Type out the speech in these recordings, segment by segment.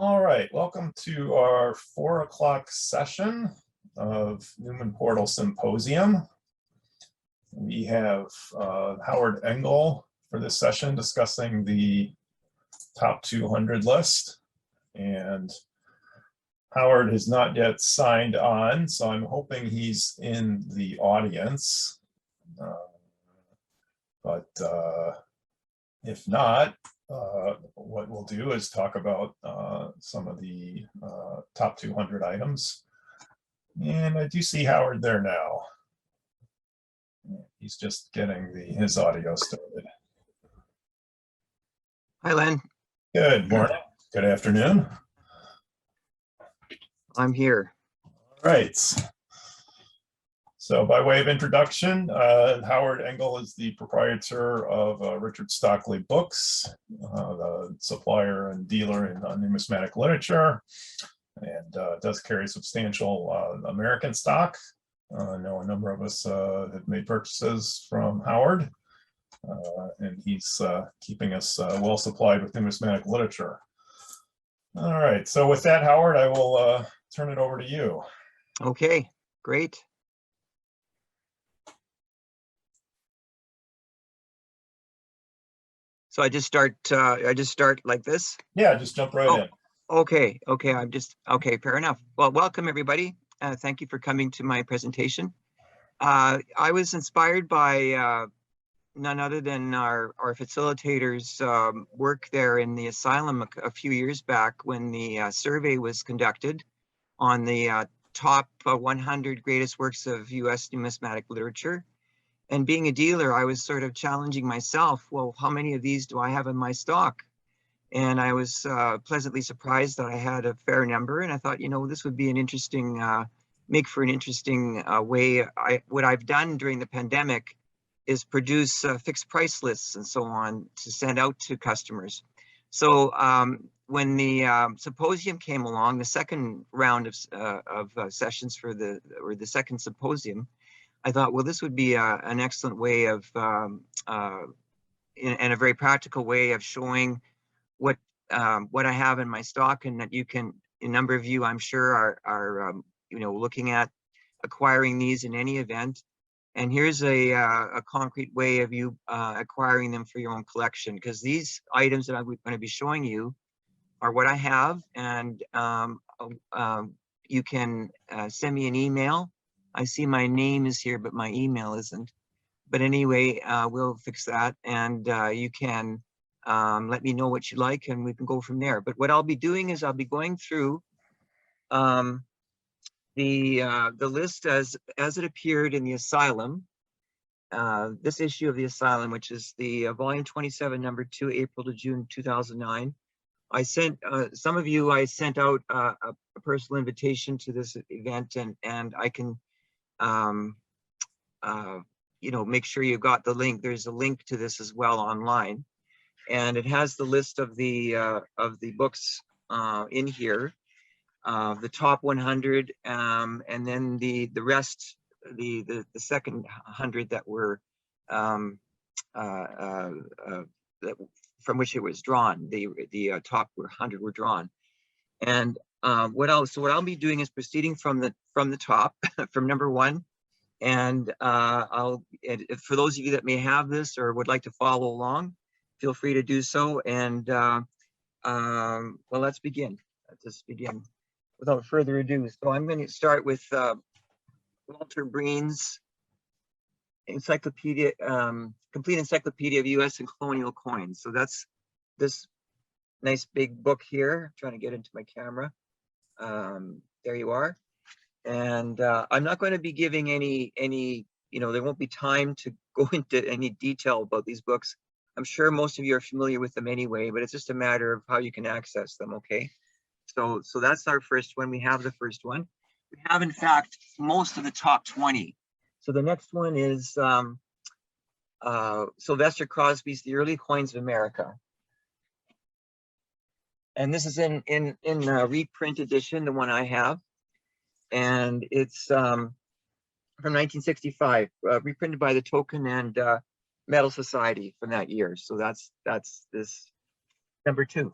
All right, welcome to our 4 o'clock session of Newman Portal Symposium. We have Howard Engel for this session discussing the top 200 list. And Howard has not yet signed on, so I'm hoping he's in the audience. But if not, what we'll do is talk about some of the top 200 items. And I do see Howard there now. He's just getting his audio started. Hi, Len. Good morning. Good afternoon. I'm here. All right. So by way of introduction, Howard Engel is the proprietor of Richard Stockley Books, the supplier and dealer in numismatic literature, and does carry substantial American stock. I know a number of us have made purchases from Howard, and he's keeping us well supplied with numismatic literature. All right, so with that, Howard, I will turn it over to you. Okay, great. So I just start like this? Yeah, just jump right in. Okay, fair enough. Well, welcome everybody. Thank you for coming to my presentation. I was inspired by none other than our facilitators' work there in the Asylum a few years back when the survey was conducted on the top 100 greatest works of US numismatic literature. And being a dealer, I was sort of challenging myself, well, how many of these do I have in my stock? And I was pleasantly surprised that I had a fair number. And I thought, you know, this would be an interesting, make for an interesting way. What I've done during the pandemic is produce fixed price lists and so on to send out to customers. So when the symposium came along, the second round of sessions for the second symposium, I thought, well, this would be an excellent way of, and a very practical way of showing what I have in my stock, and that you can, a number of you, I'm sure, are you know, looking at acquiring these in any event. And here's a concrete way of you acquiring them for your own collection, because these items that I'm going to be showing you are what I have, and you can send me an email. I see my name is here, but my email isn't. But anyway, we'll fix that, and you can let me know what you like, and we can go from there. But what I'll be doing is I'll be going through the list as it appeared in the Asylum, this issue of the Asylum, which is the volume 27, number 2, April to June 2009. I sent some of you, I sent out a personal invitation to this event, and I can you know, make sure you got the link. There's a link to this as well online, and it has the list of the books in here, the top 100, and then the rest, the second 100 that were that, from which it was drawn. The top 100 were drawn, and what I'll be doing is proceeding from the top, from number 1. And for those of you that may have this or would like to follow along, feel free to do so. And well, let's begin. Let's just begin without further ado. So I'm going to start with Walter Breen's encyclopedia, complete encyclopedia of U.S. and colonial coins. So that's this nice big book here. I'm trying to get into my camera. There you are. And I'm not going to be giving any, you know, there won't be time to go into any detail about these books. I'm sure most of you are familiar with them anyway, but it's just a matter of how you can access them, okay? So that's our first one. We have the first one. We have, in fact, most of the top 20. So the next one is Sylvester Crosby's The Early Coins of America. And this is in a reprint edition, the one I have. And it's from 1965, reprinted by the Token and Metal Society from that year. So that's this number 2.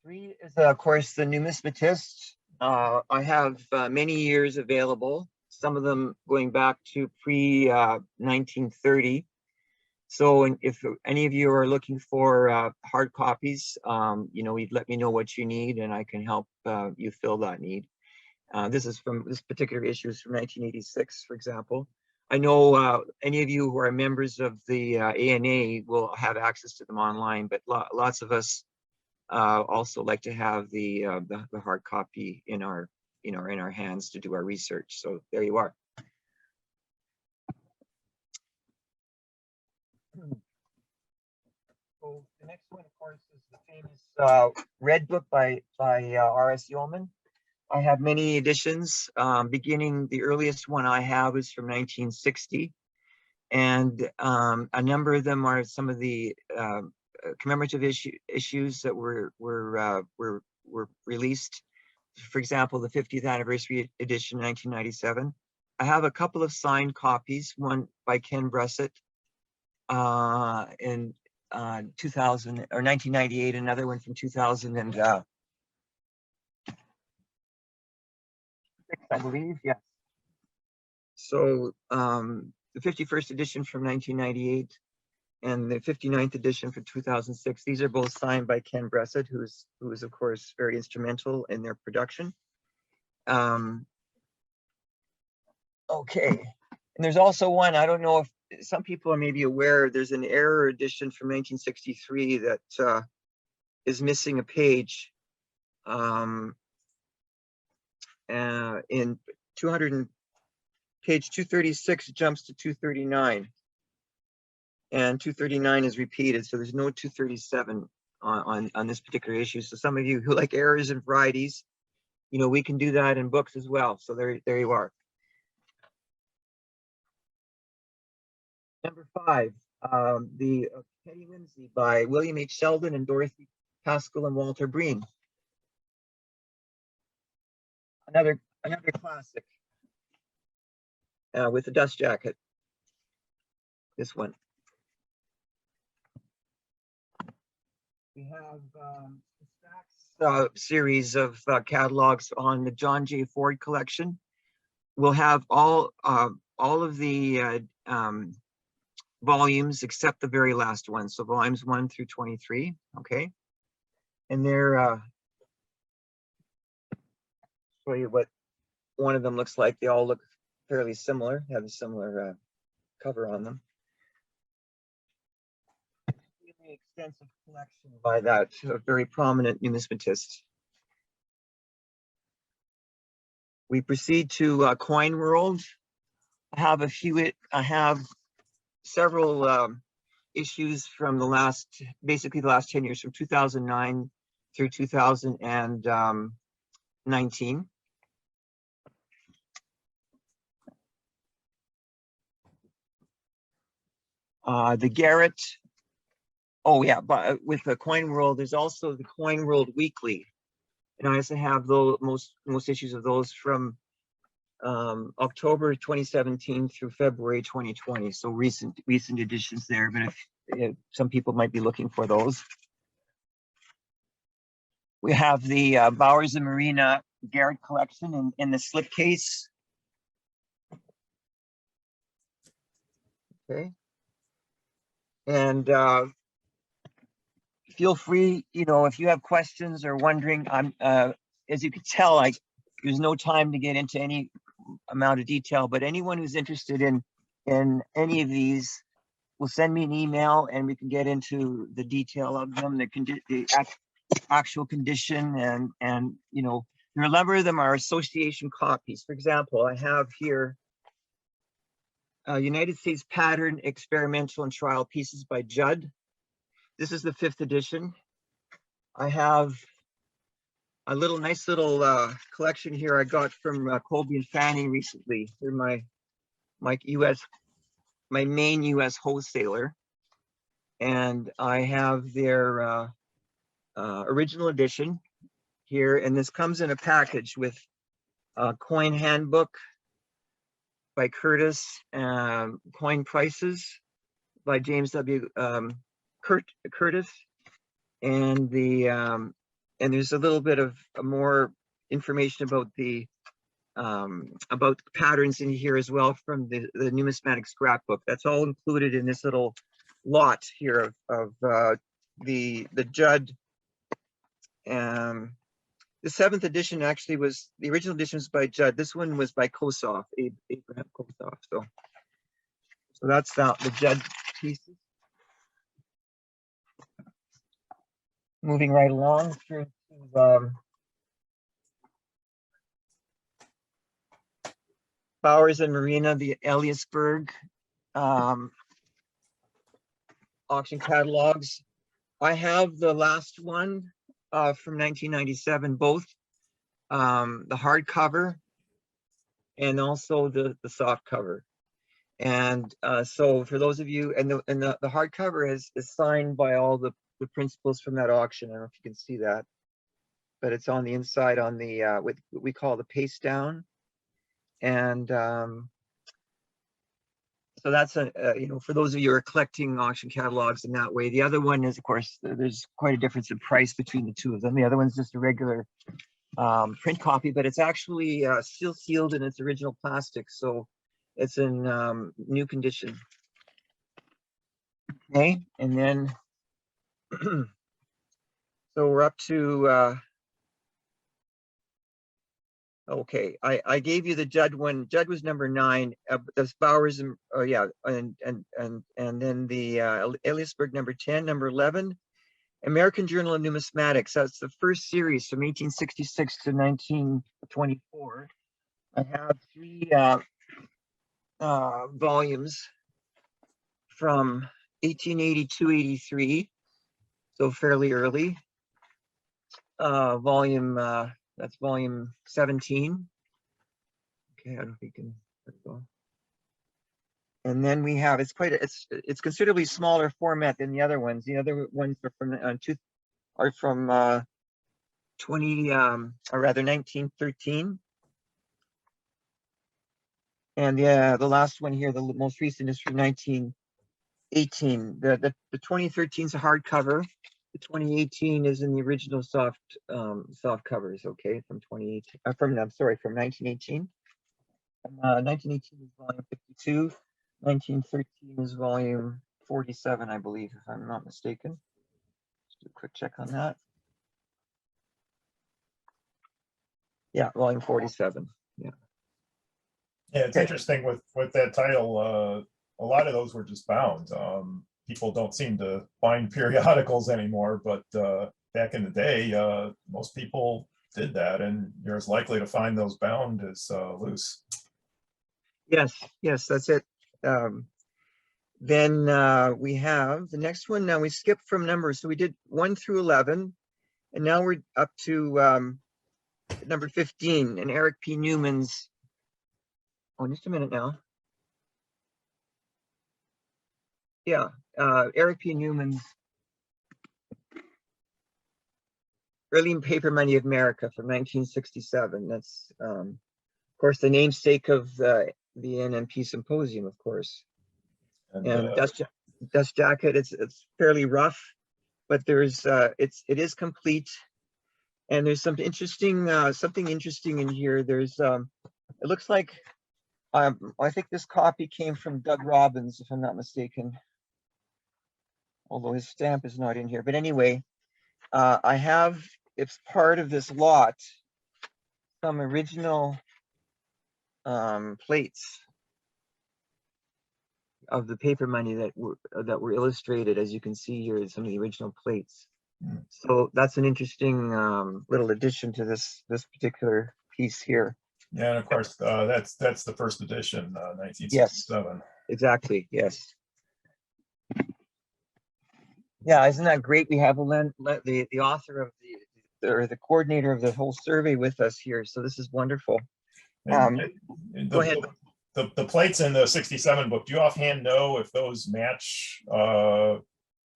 Three is, of course, the numismatist. I have many years available, some of them going back to pre-1930. So if any of you are looking for hard copies, you'd let me know what you need and I can help you fill that need. This particular issue is from 1986, for example. I know any of you who are members of the ANA will have access to them online, but lots of us also like to have the hard copy in our hands to do our research. So there you are. So the next one, of course, is the famous Red Book by R.S. Yeoman. I have many editions. Beginning, the earliest one I have is from 1960, and a number of them are some of the commemorative issues that were released. For example, the 50th anniversary edition, 1997. I have a couple of signed copies, one by Ken Bressett in 2000 or 1998, another one from 2006, I believe, yes. So the 51st edition from 1998 and the 59th edition for 2006. These are both signed by Ken Bressett, who is of course very instrumental in their production. Okay, and there's also one, I don't know if some people are maybe aware, there's an error edition from 1963 that is missing a page. In page 236 jumps to 239. And 239 is repeated, so there's no 237 on this particular issue. So some of you who like errors and varieties, we can do that in books as well. So there you are. Number 5, the Penny Whimsy by William H. Sheldon and Dorothy Pascal and Walter Breen. Another classic with the dust jacket. This one. We have the series of catalogs on the John J. Ford collection. We'll have all of the volumes except the very last one. So volumes 1 through 23. Okay, and they're show you what one of them looks like. They all look fairly similar. Have a similar cover on them. Extensive collection by that very prominent numismatist. We proceed to Coin World. I have several issues from basically the last 10 years, from 2009 through 2019. The Garrett. Oh yeah, but with the Coin World, there's also the Coin World Weekly, and I also have the most issues of those from October 2017 through February 2020. So recent editions there. But if some people might be looking for those, we have the Bowers and Marina Garrett collection in the slipcase. Okay, and feel free, if you have questions or wondering. As you can tell, there's no time to get into any amount of detail, but anyone who's interested in any of these will send me an email and we can get into the detail of them, the actual condition, and there are a number of them are association copies. For example, I have here United States Pattern Experimental and Trial Pieces by Judd. This is the 5th edition. I have a nice little collection here I got from Colby and Fanning recently. They're my main US wholesaler, and I have their original edition here, and this comes in a package with a coin handbook by Curtis, coin prices by James W. Curtis, and the and there's a little bit of more information about the patterns in here as well from the numismatic scrapbook. That's all included in this little lot here of the Judd. The 7th edition actually was, the original edition was by Judd. This one was by Kosoff, Abraham Kosoff. So that's the Judd pieces. Moving right along through to Bowers and Marina, the Eliasberg auction catalogs. I have the last one from 1997, both the hardcover and also the soft cover. And so for those of you, and the hardcover is signed by all the principals from that auction. I don't know if you can see that, but it's on the inside on the what we call the paste down. And so that's for those of you who are collecting auction catalogs in that way. The other one is, of course, there's quite a difference in price between the two of them. The other one's just a regular print copy, but it's actually still sealed in its original plastic, so it's in new condition. Okay, and then so we're up to okay, I gave you the Judd one. Judd was number 9. That's Bowers and and then the Eliasberg number 10, number 11. American Journal of Numismatics. That's the first series from 1866 to 1924. I have 3 volumes from 1882-83, so fairly early. That's volume 17. Okay, I don't know if you can go. And then we have, it's considerably smaller format than the other ones. The other ones are from 1913. And the last one here, the most recent, is from 1918. The 2013 is a hardcover. The 2018 is in the original soft covers. Okay, from 2018. From 1918. 1918 is volume 52. 1913 is volume 47, I believe, if I'm not mistaken. Just do a quick check on that. Yeah, volume 47. Yeah. Yeah, it's interesting with that title. A lot of those were just bound. People don't seem to bind periodicals anymore, but back in the day, most people did that, and you're as likely to find those bound as loose. Yes, that's it. Then we have the next one. Now we skipped from numbers, so we did 1 through 11, and now we're up to number 15, and Eric P. Newman's. Oh, just a minute now. Yeah, Eric P. Newman's Early Paper Money of America from 1967. That's, of course, the namesake of the NMP Symposium, of course. And dust jacket. It's fairly rough, but there's it is complete, and there's some interesting something interesting in here. There's it looks like I think this copy came from Doug Robbins, if I'm not mistaken, although his stamp is not in here. But anyway, I have, it's part of this lot, some original plates of the paper money that were illustrated, as you can see here, some of the original plates. So that's an interesting little addition to this particular piece here. Yeah, and of course, that's the first edition, 1967. Yes, exactly. Yes. Yeah, isn't that great? We have the author of the coordinator of the whole survey with us here. So this is wonderful. Go ahead. The plates in the 67 book, do you offhand know if those match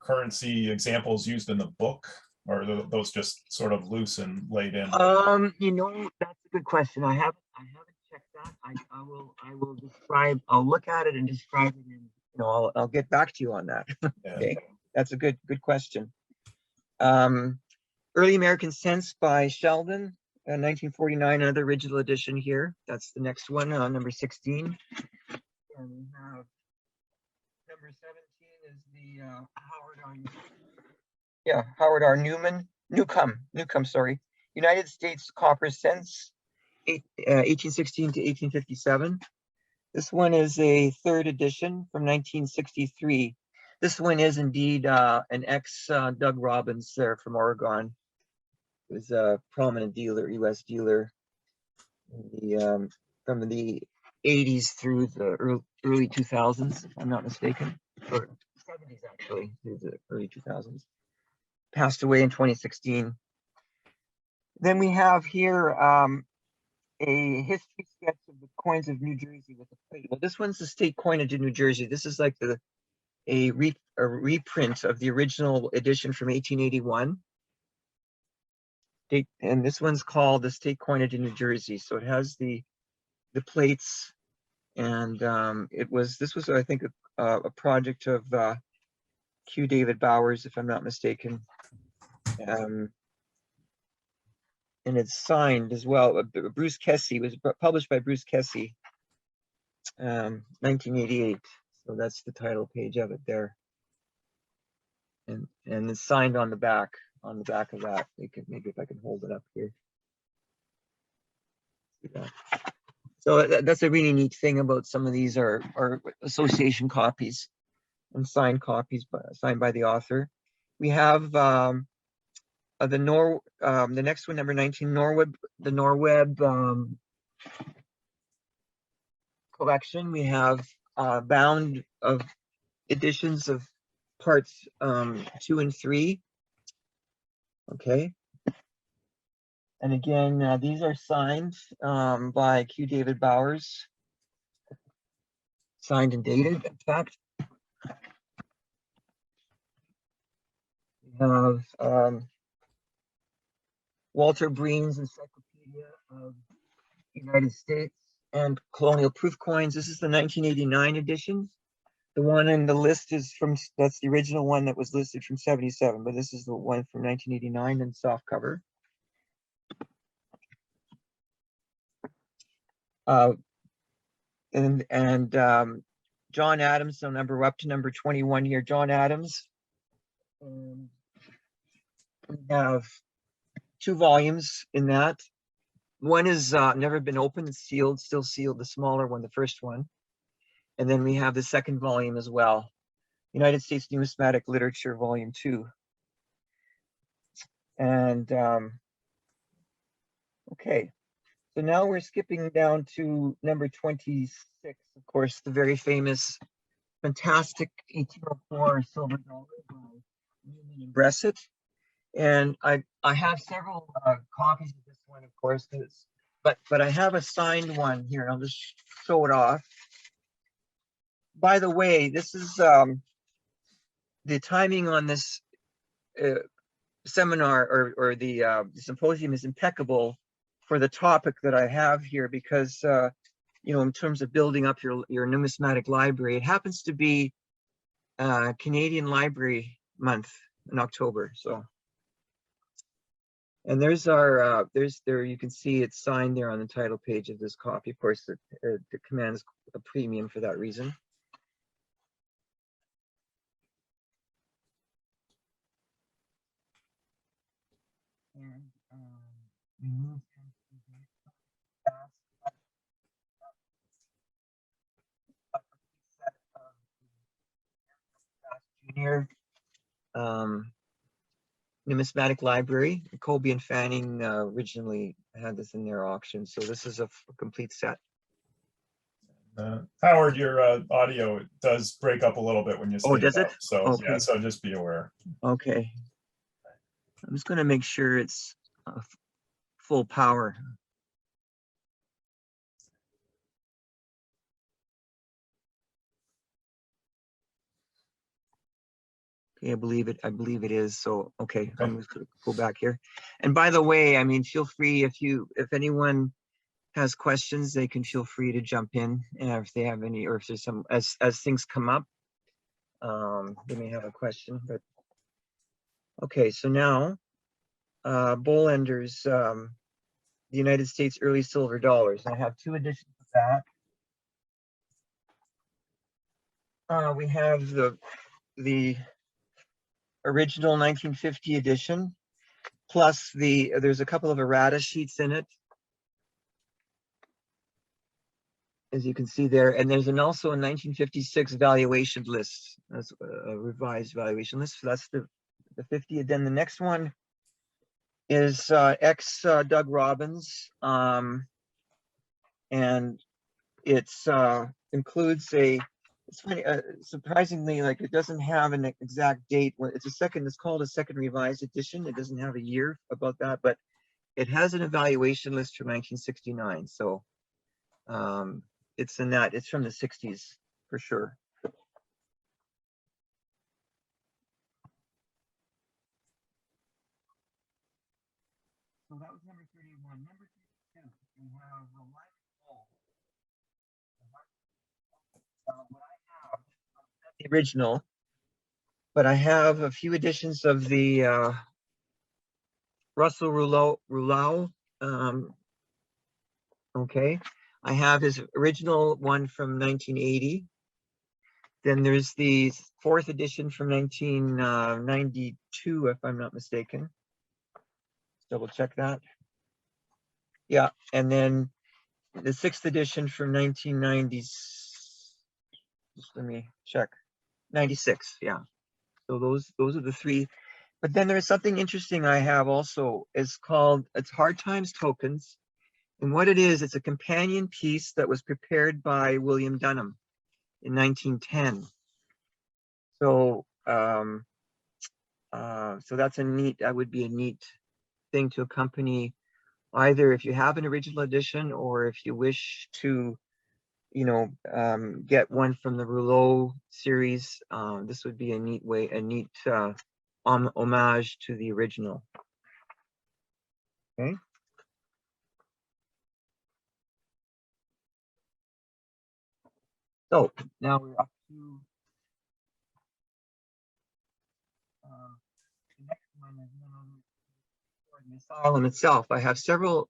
currency examples used in the book, or are those just sort of loose and laid in? That's a good question. I haven't checked that. I will describe. I'll look at it and describe it, and I'll get back to you on that. Yeah. Okay, that's a good question. Early American Sense by Sheldon, 1949, another original edition here. That's the next one, number 16. And we have number 17 is the Howard R. Newcomb, sorry. United States Copper Sense, 1816 to 1857. This one is a third edition from 1963. This one is indeed an ex-Doug Robbins there from Oregon. He was a prominent dealer, U.S. dealer, from the 80s through the early 2000s, if I'm not mistaken, or 70s actually, through the early 2000s. Passed away in 2016. Then we have here a history sketch of the coins of New Jersey with a plate. Well, this one's the state coinage of New Jersey. This is like a reprint of the original edition from 1881. And this one's called the state coinage of New Jersey. So it has the plates, and this was I think a project of Q. David Bowers, if I'm not mistaken. And it's signed as well. Bruce Kesey, was published by Bruce Kesey, 1988. So that's the title page of it there. And it's signed on the back of that. Maybe if I can hold it up here. See that. So that's a really neat thing about some of these are association copies and signed copies signed by the author. We have the next one, number 19, the Norweb collection. We have bound of editions of parts 2 and 3. Okay. And again, these are signed by Q. David Bowers, signed and dated, in fact. We have Walter Breen's Encyclopedia of the United States and Colonial Proof Coins. This is the 1989 edition. The one in the list is that's the original one that was listed from 77, but this is the one from 1989 in soft cover. And John Adams, so we're up to number 21 here, John Adams. We have 2 volumes in that. One is never been opened, it's sealed, still sealed, the smaller one, the first one. And then we have the second volume as well, United States Numismatic Literature, Volume 2. And okay, so now we're skipping down to number 26, of course, the very famous, fantastic 1804 silver dollar by Newman and Bressett. And I have several copies of this one, of course, but I have a signed one here. I'll just show it off. By the way, this is the timing on this seminar or the symposium is impeccable for the topic that I have here, because in terms of building up your numismatic library, it happens to be Canadian Library Month in October. So, and there's our there you can see it's signed there on the title page of this copy. Of course, it commands a premium for that reason. And we move junior numismatic library. Colby and Fanning originally had this in their auction, so this is a complete set. Howard, your audio does break up a little bit when you stand does it? up. So Okay. yeah, so just be aware. Okay. I'm just going to make sure it's full power. Okay, I believe it is. So okay, I'm just going to go back here. And by the way, I mean, feel free if anyone has questions, they can feel free to jump in, if they have any, or if there's some, as things come up, they may have a question. But okay, so now Bollender's the United States Early Silver Dollars. I have 2 editions of that. We have the original 1950 edition, plus there's a couple of errata sheets in it, as you can see there, and there's also a 1956 valuation list. That's a revised valuation list. So that's the 50. Then the next one is Doug Robbins, and it's includes it's funny, surprisingly, like, it doesn't have an exact date. It's called a second revised edition. It doesn't have a year about that, but it has an evaluation list from 1969. So it's from the 60s for sure. So that was number 31. Number 32, we have the Life Ball. What I have, the original, but I have a few editions of the Russell Rouleau. Okay, I have his original one from 1980. Then there's the 4th edition from 1992, if I'm not mistaken. Double check that. Yeah, and then the 6th edition from 1990. Just let me check. 96. Yeah. So those are the 3. But then there's something interesting I have also. It's Hard Times Tokens. And what it is, it's a companion piece that was prepared by William Dunham in 1910. So so that would be a neat thing to accompany, either if you have an original edition, or if you wish to, get one from the Rouleau series. This would be a neat homage to the original. Okay. So now we're up to the next one is the Asylum itself. I have several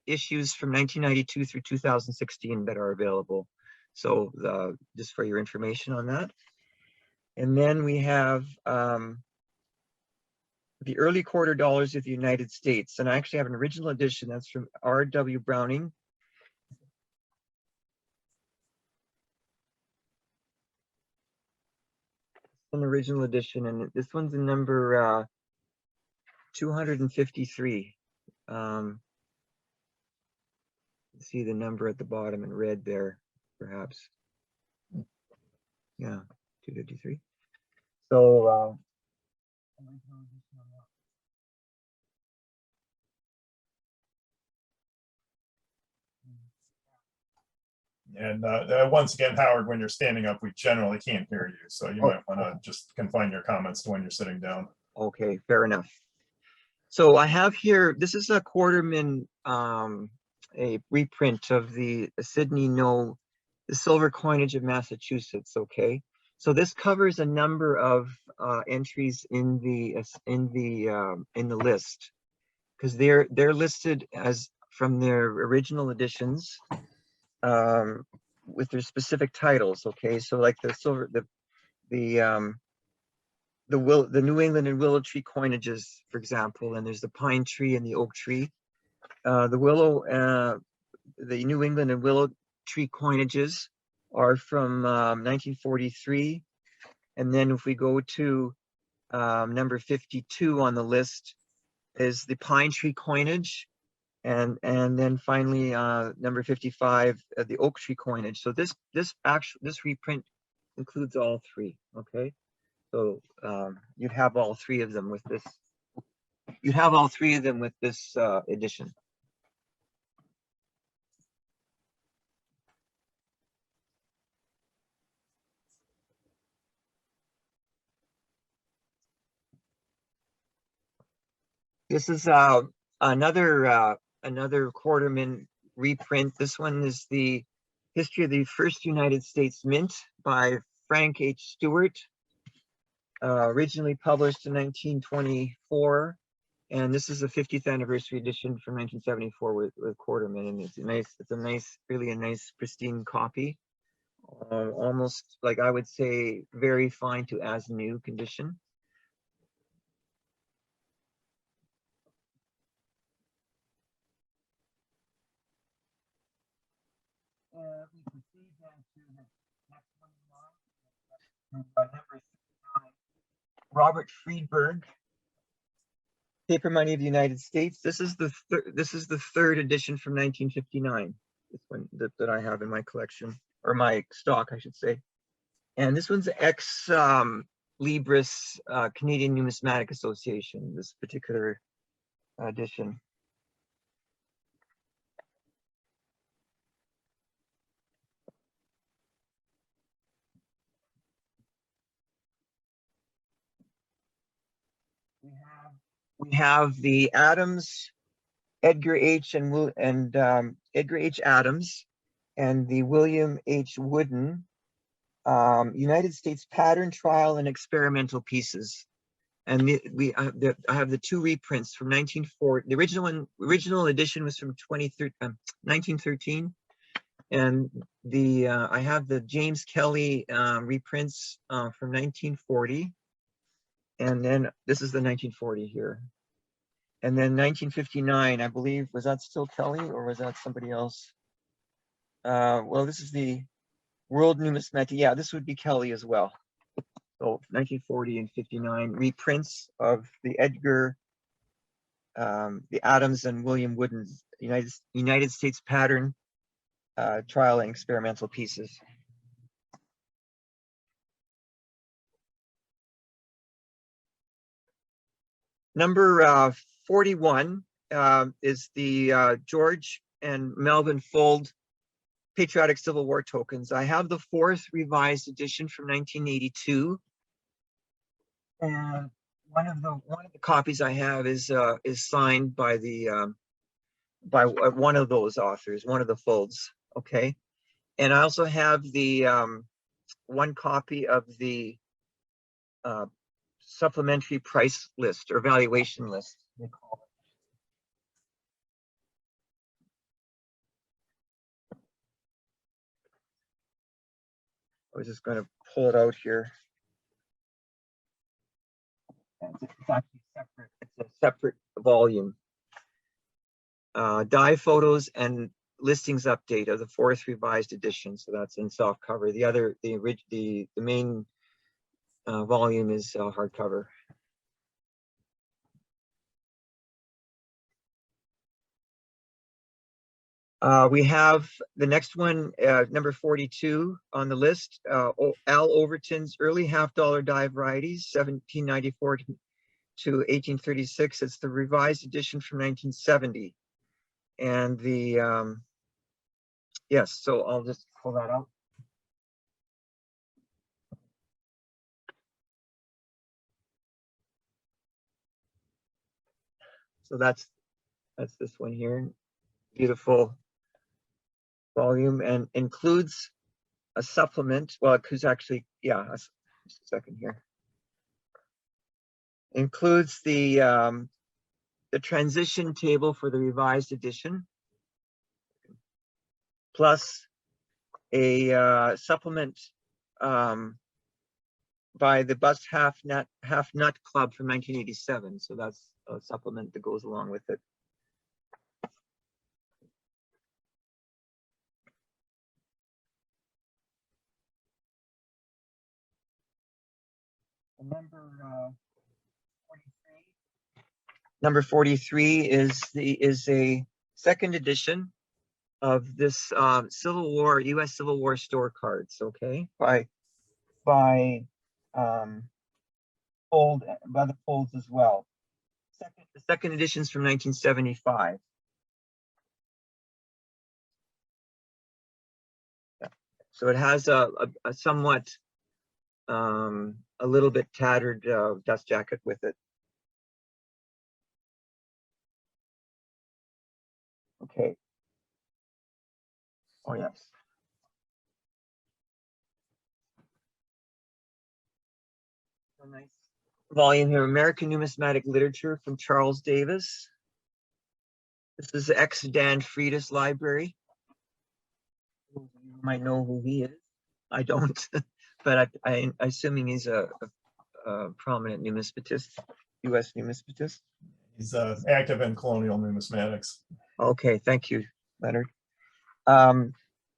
issues from 1992 through 2016 that are available. So just for your information on that. And then we have the Early Quarter Dollars of the United States. And I actually have an original edition that's from R.W. Browning. An original edition, and this one's in number 253. See the number at the bottom in red there, perhaps. Yeah, 253. So And once again, Howard, when you're standing up, we generally can't hear you. So you might want to just confine your comments to when you're sitting down. Okay, fair enough. So I have here, this is a Quarterman, a reprint of the Sydney No, the silver coinage of Massachusetts. Okay, so this covers a number of entries in the list, because they're listed as from their original editions, with their specific titles. Okay, so like the New England and willow tree coinages, for example, and there's the pine tree and the oak tree. The New England and willow tree coinages are from 1943. And then if we go to number 52 on the list is the pine tree coinage. And then finally, number 55, the oak tree coinage. So this reprint includes all 3. Okay, so you'd have all 3 of them with this. You'd have all 3 of them with this edition. This is another Quarterman reprint. This one is the History of the First United States Mint by Frank H. Stewart. originally published in 1924, and this is the 50th anniversary edition from 1974 with Quarterman, and it's really a nice pristine copy, almost like I would say very fine to as new condition. We proceed then to the next one in line, number 69. Robert Friedberg, Paper Money of the United States. This is the third edition from 1959. This one that I have in my collection, or my stock, I should say. And this one's ex Libris Canadian Numismatic Association. This particular edition. We have the Adams, Edgar H. Edgar H. Adams, and the William H. Wooden United States Pattern, Trial, and Experimental Pieces. And I have the two reprints from 1940. The original edition was from 1913, and I have the James Kelly reprints from 1940. And then this is the 1940 here. And then 1959, I believe, was that still Kelly or was that somebody else? Well, this is the World Numismatic. Yeah, this would be Kelly as well. So 1940 and 59 reprints of the Edgar, the Adams and William Wooden's United States Pattern, Trial, and Experimental Pieces. Number 41 is the George and Melvin Fold Patriotic Civil War Tokens. I have the fourth revised edition from 1982, and one of the copies I have is signed by by one of those authors, one of the Folds. Okay, and I also have the one copy of the supplementary price list or valuation list, they call it. I was just going to pull it out here. It's actually separate. It's a separate volume. Die photos and listings update of the fourth revised edition. So that's in soft cover. The main volume is hardcover. We have the next one, number 42 on the list, Al Overton's Early Half-Dollar Die Varieties, 1794 to 1836. It's the revised edition from 1970. And the, yes, so I'll just pull that out. So that's this one here. Beautiful volume, and includes a supplement. Well, it could actually, yeah, just a second here. Includes the transition table for the revised edition, plus a supplement by the Bust Half Nut Club from 1987. So that's a supplement that goes along with it. Number 43 is a second edition of this Civil War, U.S. Civil War store cards. Okay, by the Folds as well. The second edition's from 1975. So it has a somewhat a little bit tattered dust jacket with it. Okay. Oh yes. a nice volume here, American Numismatic Literature from Charles Davis. This is ex-Dan Friedis library. You might know who he is. I don't, but I'm assuming he's a prominent numismatist, U.S. numismatist. He's active in colonial numismatics. Okay, thank you, Leonard.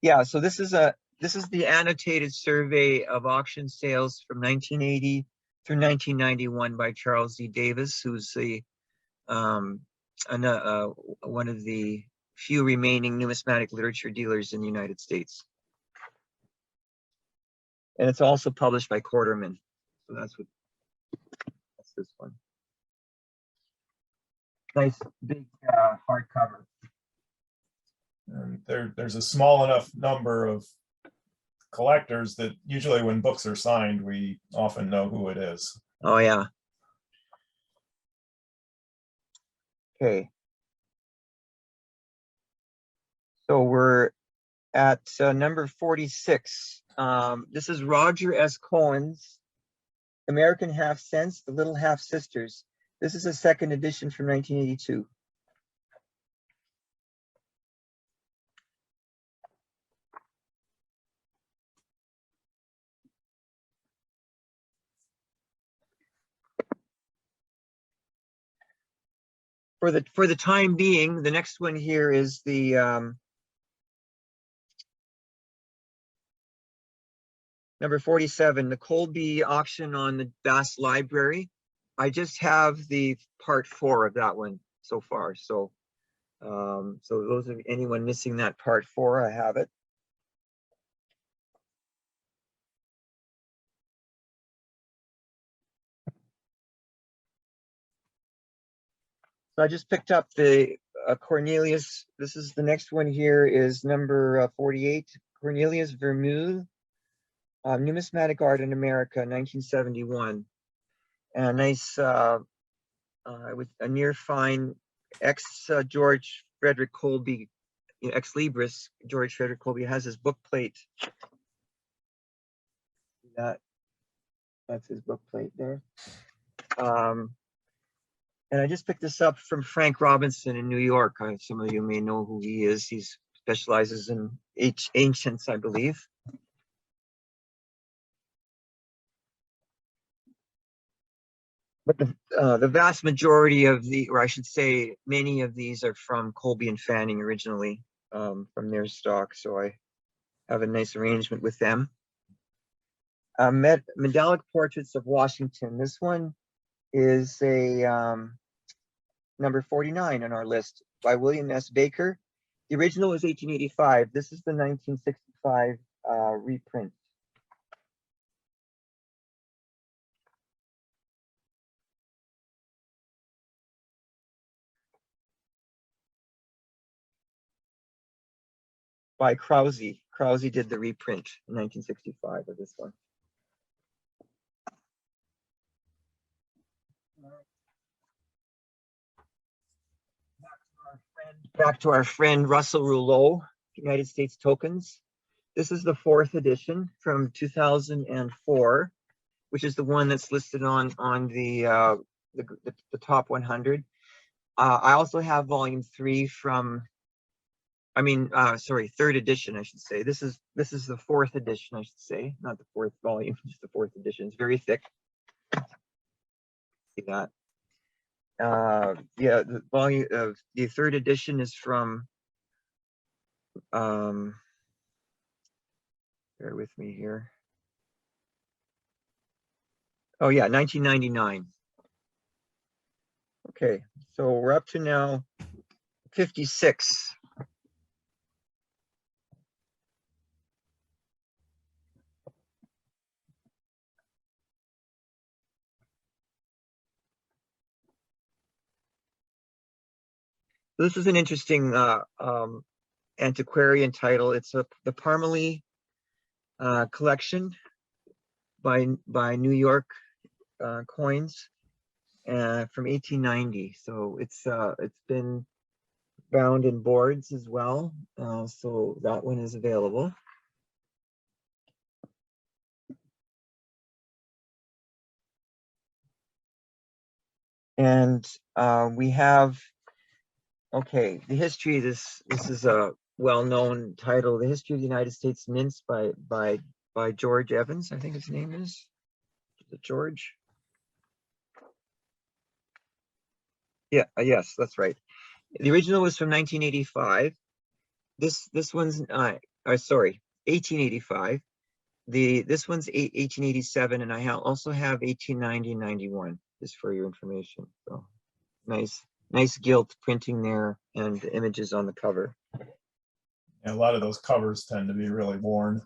Yeah, so this is the annotated survey of auction sales from 1980 through 1991 by Charles D. Davis, who's the one of the few remaining numismatic literature dealers in the United States. And it's also published by Quarterman. So that's this one. Nice big hardcover. And there's a small enough number of collectors that usually when books are signed, we often know who it is. Oh, yeah. Okay. So we're at number 46. This is Roger S. Cohen's American Half Cents, The Little Half Sisters. This is a second edition from 1982. For the time being, the next one here is the number 47, the Colby auction on the Bass Library. I just have the part 4 of that one so far. So, so those of anyone missing that part 4, I have it. So I just picked up the Cornelius. This is the next one here is number 48, Cornelius Vermeulen, Numismatic Art in America, 1971. And a nice, with a near fine George Frederick Colby, ex libris. George Frederick Colby has his book plate. That's his book plate there. And I just picked this up from Frank Robinson in New York. Some of you may know who he is. He specializes in ancients, I believe. But the vast majority of or I should say, many of these are from Colby and Fanning originally, from their stock. So I have a nice arrangement with them. Medallic Portraits of Washington. This one is a number 49 on our list by William S. Baker. The original is 1885. This is the 1965 reprint. By Krause. Krause did the reprint in 1965 of this one. Back to our friend Russell Rouleau, United States Tokens. This is the 4th edition from 2004, which is the one that's listed on the top 100. I also have volume 3 from, sorry, 3rd edition, I should say. This is the 4th edition, I should say, not the 4th volume, just the 4th edition. It's very thick. See that? Yeah, the volume of the 3rd edition is from bear with me here. Oh yeah, 1999. Okay, so we're up to now 56. This is an interesting antiquarian title. It's the Parmalee collection by New York coins from 1890. So it's been bound in boards as well. So that one is available. And we have, okay, the history, this is a well-known title, The History of the United States Mints by George Evans, I think his name is. Is it George? Yeah, yes, that's right. The original was from 1985. This one's sorry, 1885. This one's 1887, and I also have 1890 and 91, just for your information. So nice gilt printing there and the images on the cover. And a lot of those covers tend to be really worn.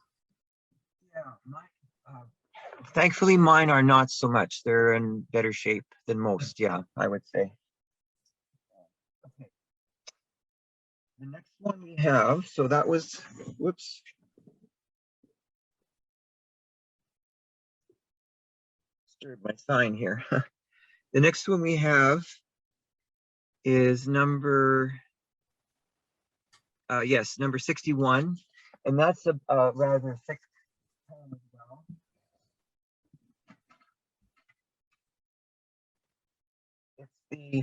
Yeah, thankfully mine are not so much. They're in better shape than most. Yeah, I would say. Okay. The next one we have, so that was, whoops. Disturbed my sign here. The next one we have is number 61, and that's a rather thick poem as well. It's the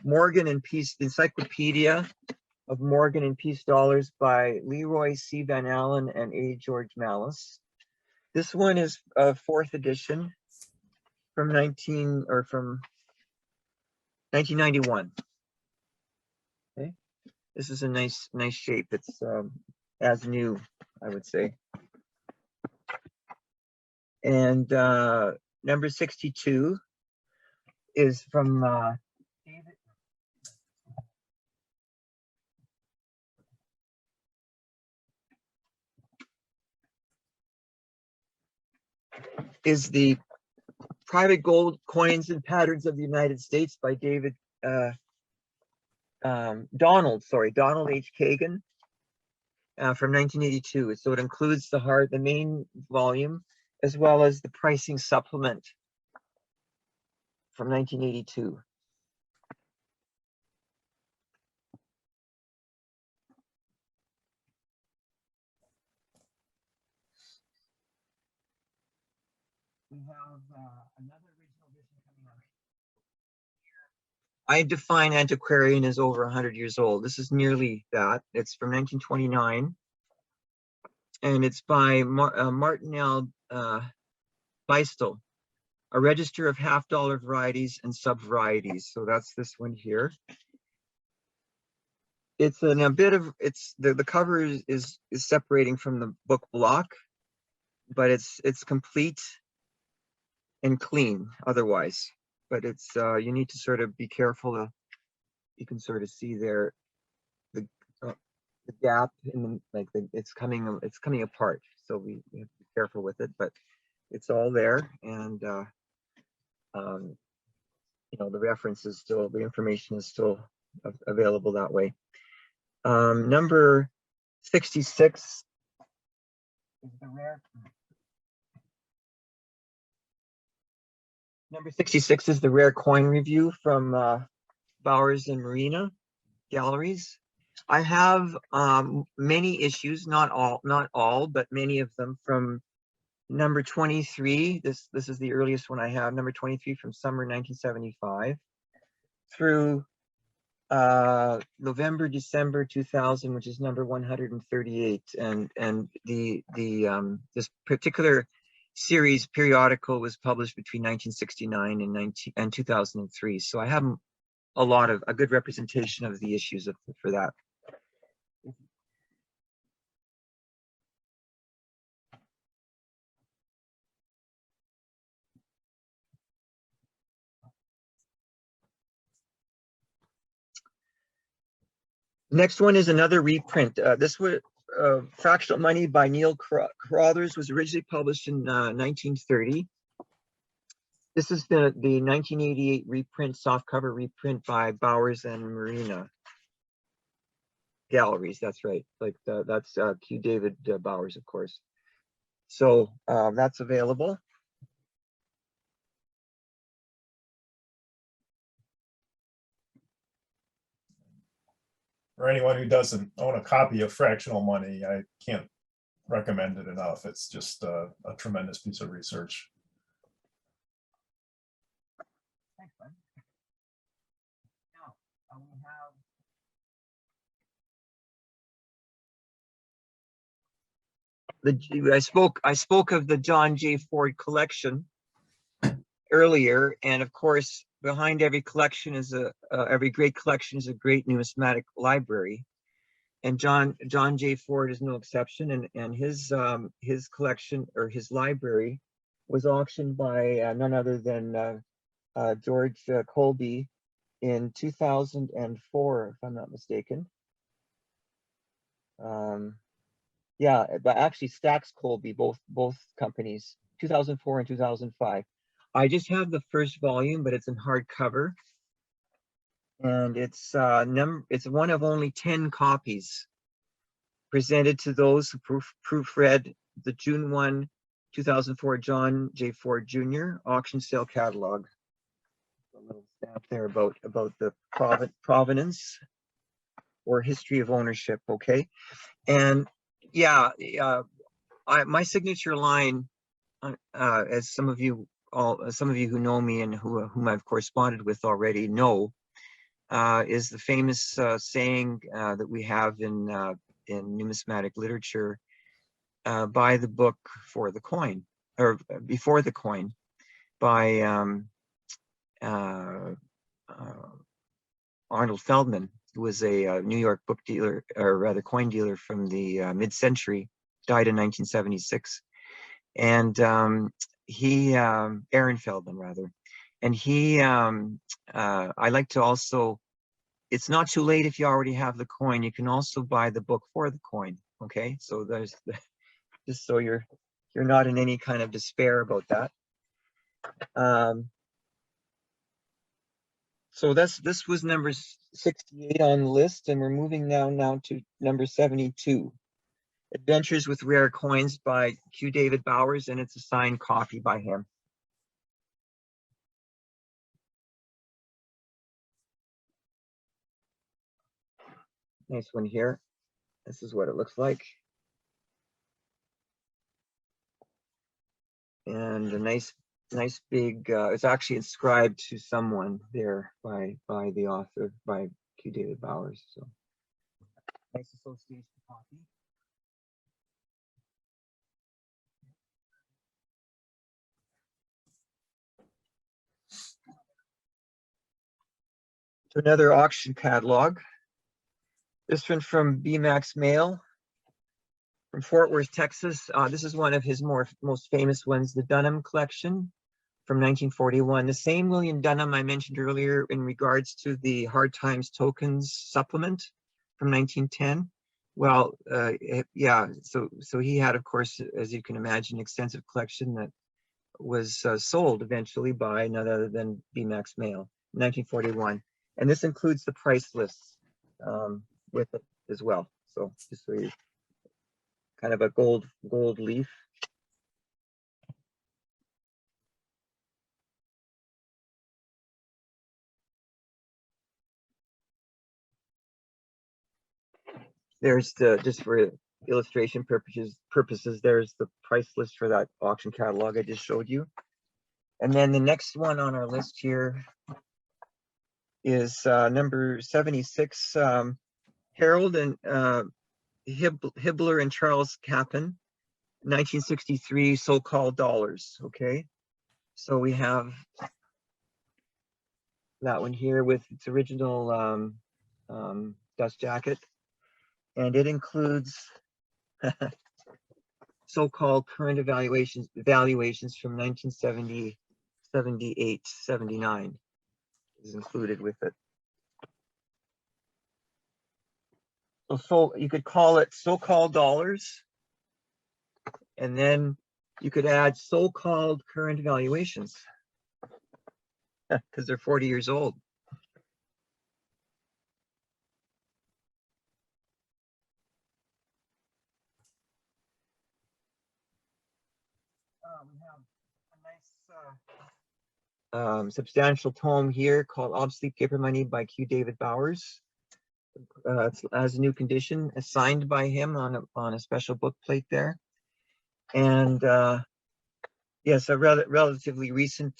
Morgan and Peace Encyclopedia of Morgan and Peace Dollars by Leroy C. Van Allen and A. George Mallis. This one is a 4th edition from 1991. Okay, this is a nice shape. It's as new, I would say. And number 62 is from David. Is the Private Gold Coins and Patterns of the United States by David Donald H. Kagan from 1982. So it includes the main volume, as well as the pricing supplement from 1982. We have another original edition coming out. I define antiquarian as over 100 years old. This is nearly that. It's from 1929, and it's by Martin L. Beistel, A Register of Half-Dollar Varieties and Sub-Varieties. So that's this one here. It's a bit of, the cover is separating from the book block, but it's complete and clean otherwise. But it's you need to sort of be careful. You can sort of see there the gap in the, it's coming apart. So we have to be careful with it, but it's all there, and you know, the reference is still, the information is still available that way. Number 66 is the rare. Number 66 is the rare coin review from Bowers and Marina Galleries. I have many issues, not all, but many of them from number 23. This is the earliest one I have. Number 23 from summer 1975 through November, December 2000, which is number 138. And this particular series periodical was published between 1969 and 2003. So I have a good representation of the issues for that. Next one is another reprint. This was Fractional Money by Neil Carruthers, was originally published in 1930. This is the 1988 reprint, softcover reprint by Bowers and Marina Galleries. That's right. Like that's Q. David Bowers, of course. So that's available. For anyone who doesn't own a copy of Fractional Money, I can't recommend it enough. It's just a tremendous piece of research. Thanks, man. I spoke of the John J. Ford collection earlier, and of course, behind every collection is every great collection is a great numismatic library, and John J. Ford is no exception. And his collection, or his library, was auctioned by none other than George Colby in 2004, if I'm not mistaken. Yeah, but actually Stax Colby, both companies, 2004 and 2005. I just have the first volume, but it's in hardcover, and it's one of only 10 copies presented to those who proofread the June 1, 2004 John J. Ford Jr. auction sale catalog. A little stamp there about the provenance or history of ownership. Okay, and yeah, my signature line, as some of you who know me and whom I've corresponded with already know, is the famous saying that we have in numismatic literature: buy the book for the coin, or before the coin, by Arnold Feldman, who was a New York book dealer, or rather coin dealer from the mid-century, died in 1976. And Aaron Feldman rather, and I like to also, it's not too late if you already have the coin, you can also buy the book for the coin. Okay, so there's just so you're not in any kind of despair about that. So this was number 68 on the list, and we're moving now to number 72. Adventures with Rare Coins by Q. David Bowers, and it's a signed copy by him. Nice one here. This is what it looks like. And a nice big, it's actually inscribed to someone there by the author, by Q. David Bowers. So nice association copy. To another auction catalog. This one from BMax Mail from Fort Worth, Texas. This is one of his most famous ones, the Dunham collection from 1941. The same William Dunham I mentioned earlier in regards to the Hard Times Tokens supplement from 1910. Well, yeah, so he had, of course, as you can imagine, extensive collection that was sold eventually by none other than BMax Mail in 1941. And this includes the price lists with it as well. So just so you, kind of a gold leaf. There's just for illustration purposes, there's the price list for that auction catalog I just showed you. And then the next one on our list here is number 76, Harold and Hibbler and Charles Capon, 1963 so-called dollars. Okay, so we have that one here with its original dust jacket, and it includes so-called current valuations from 1970, 78, 79 is included with it. So you could call it so-called dollars, and then you could add so-called current valuations because they're 40 years old. We have a nice substantial tome here called Obsolete Paper Money by Q. David Bowers. It's as a new condition, assigned by him on a special book plate there. And yes, a relatively recent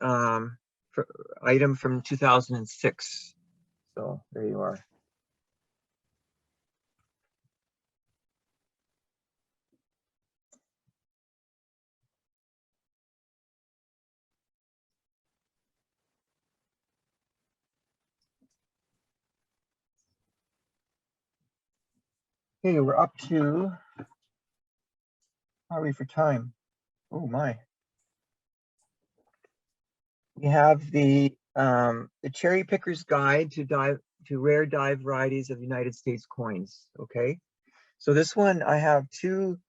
item from 2006. So there you are. Okay, we're up to, how are we for time? Oh my. We have the Cherry Picker's Guide to Rare Dive Varieties of United States Coins. Okay, so this one I have two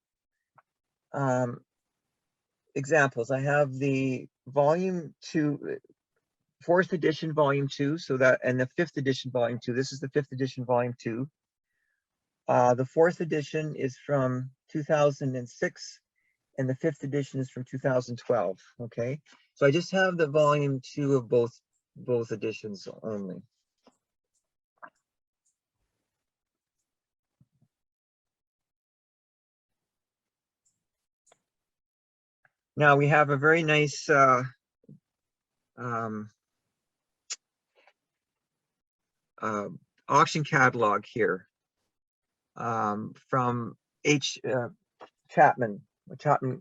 examples. I have the volume 2, 4th edition volume 2, so that, and the 5th edition volume 2. This is the 5th edition volume 2. The 4th edition is from 2006, and the 5th edition is from 2012. Okay, so I just have the volume 2 of both editions only. Now we have a very nice auction catalog here from Chapman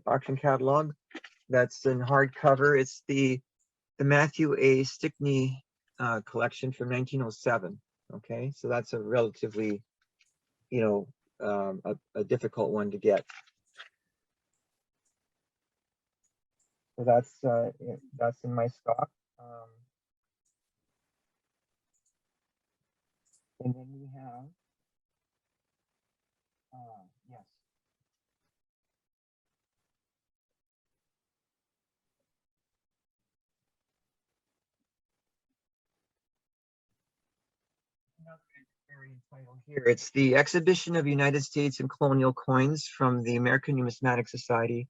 auction catalog. That's in hardcover. It's the Matthew A. Stickney collection from 1907. Okay, so that's a relatively, a difficult one to get. So that's in my stock. And then we have, yes. Another antiquarian title here. It's the Exhibition of United States and Colonial Coins from the American Numismatic Society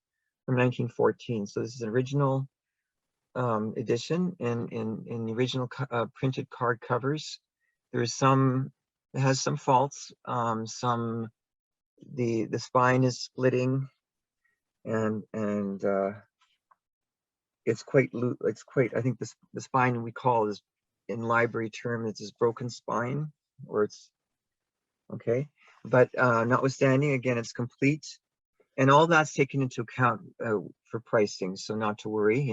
from 1914. So this is an original edition and in the original printed card covers. There's some, it has some faults. The spine is splitting, and it's quite loose. It's quite, I think the spine we call is, in library term, it's this broken spine, or it's okay. But notwithstanding, again, it's complete, and all that's taken into account for pricing, so not to worry,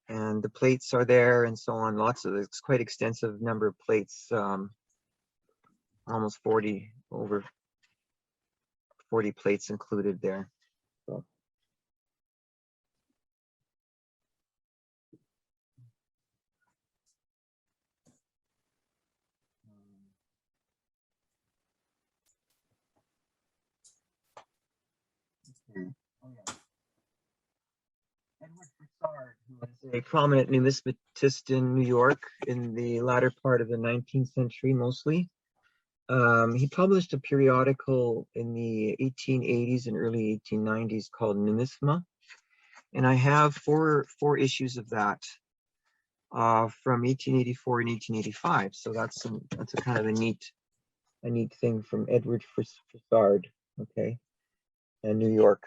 and the plates are there and so on. It's quite extensive number of plates, almost 40, over 40 plates included there. So. Oh, yeah. Edward Broussard, who was a prominent numismatist in New York in the latter part of the 19th century, mostly. He published a periodical in the 1880s and early 1890s called Numisma, and I have four issues of that from 1884 and 1885. So that's a kind of a neat thing from Edward Broussard, okay, in New York.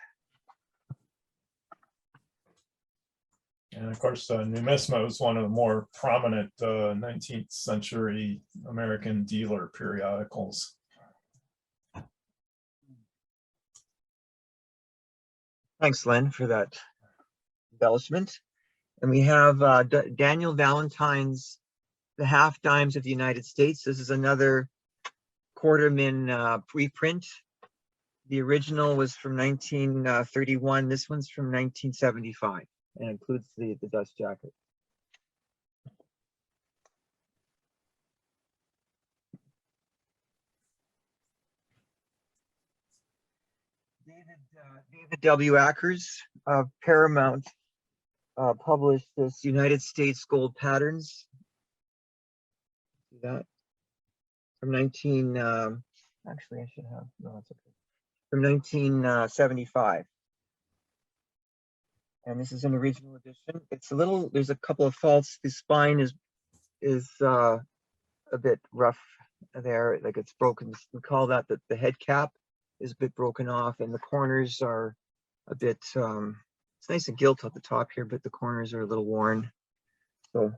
And of course, Numisma was one of the more prominent 19th century American dealer periodicals. Thanks, Len, for that embellishment. And we have Daniel Valentine's The Half Dimes of the United States. This is another Quarterman preprint. The original was from 1931. This one's from 1975 and includes the dust jacket. David W. Ackers of Paramount published this United States Gold Patterns. See that? From 19, actually I should have, no, that's okay. From 1975. And this is an original edition. It's a little, there's a couple of faults. The spine is a bit rough there, like it's broken. We call that the head cap is a bit broken off, and the corners are a bit, it's nice and gilt at the top here, but the corners are a little worn. So.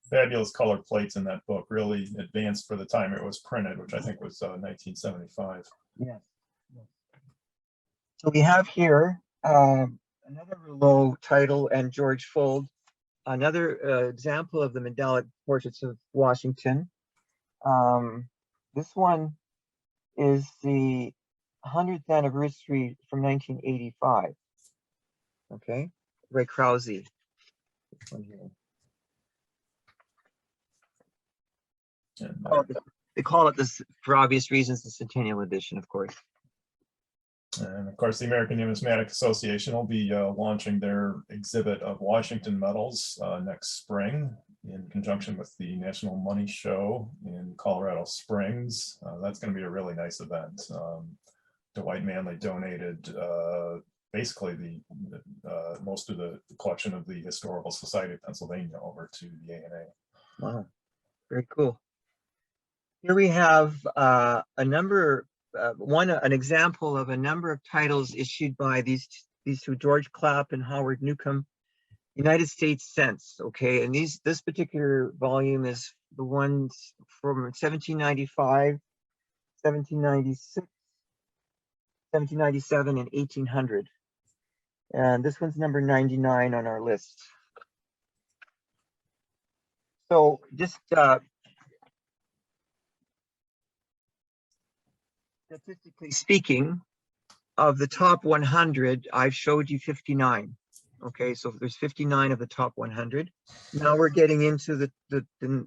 Fabulous color plates in that book, really advanced for the time it was printed, which I think was 1975. Yes. So we have here another Rouleau title and George Fold, another example of the Mandelic portraits of Washington. This one is the 100th anniversary from 1985. Okay, Ray Krause. This one here. And, They call it this for obvious reasons, the Centennial Edition, of course. And of course, the American Numismatic Association will be launching their exhibit of Washington medals next spring in conjunction with the National Money Show in Colorado Springs. That's going to be a really nice event. Dwight Manley donated basically the most of the collection of the Historical Society of Pennsylvania over to the ANA. Wow, very cool. Here we have a number. An example of a number of titles issued by these two, George Clapp and Howard Newcomb, United States Cents. Okay, and this particular volume is the ones from 1795, 1796, 1797, and 1800. And this one's number 99 on our list. So just statistically speaking, of the top 100, I've showed you 59. Okay, so there's 59 of the top 100. Now we're getting into the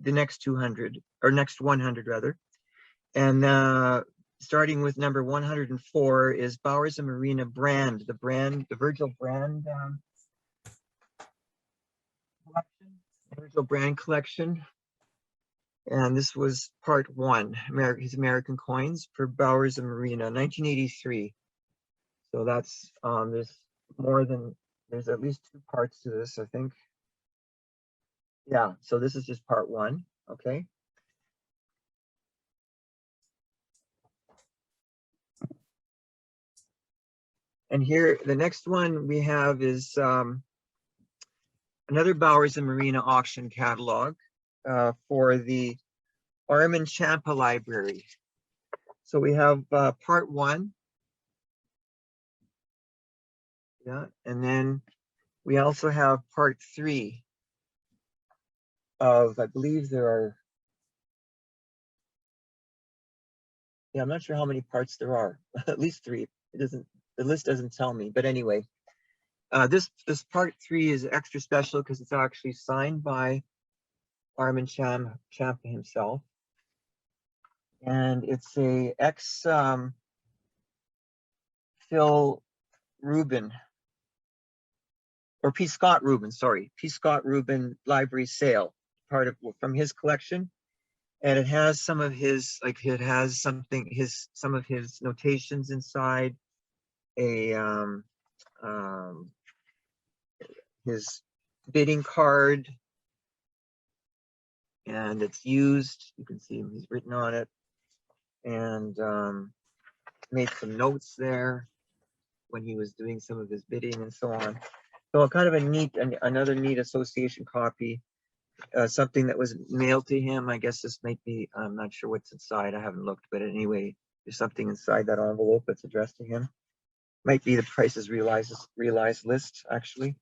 next 200, or next 100 rather. And starting with number 104 is Bowers and Marina Brand, the Virgil Brand collection, Virgil Brand collection. And this was part one, his American coins for Bowers and Marina, 1983. So that's, there's at least 2 parts to this, I think. Yeah, so this is just part one, okay? And here, the next one we have is another Bowers and Marina auction catalog for the Armin Champa Library. So we have part one. Yeah, and then we also have part 3 of, I believe there are, yeah, I'm not sure how many parts there are, at least 3. The list doesn't tell me, but anyway, this part 3 is extra special because it's actually signed by Armin Champa himself. And it's a Phil Rubin, or P. Scott Rubin, sorry, P. Scott Rubin library sale, part of from his collection. And it has some of his, some of his notations inside, his bidding card, and it's used. You can see he's written on it, and made some notes there when he was doing some of his bidding and so on. So kind of another neat association copy, something that was mailed to him. I guess this might be, I'm not sure what's inside. I haven't looked, but anyway, there's something inside that envelope that's addressed to him. Might be the prices realized list, actually.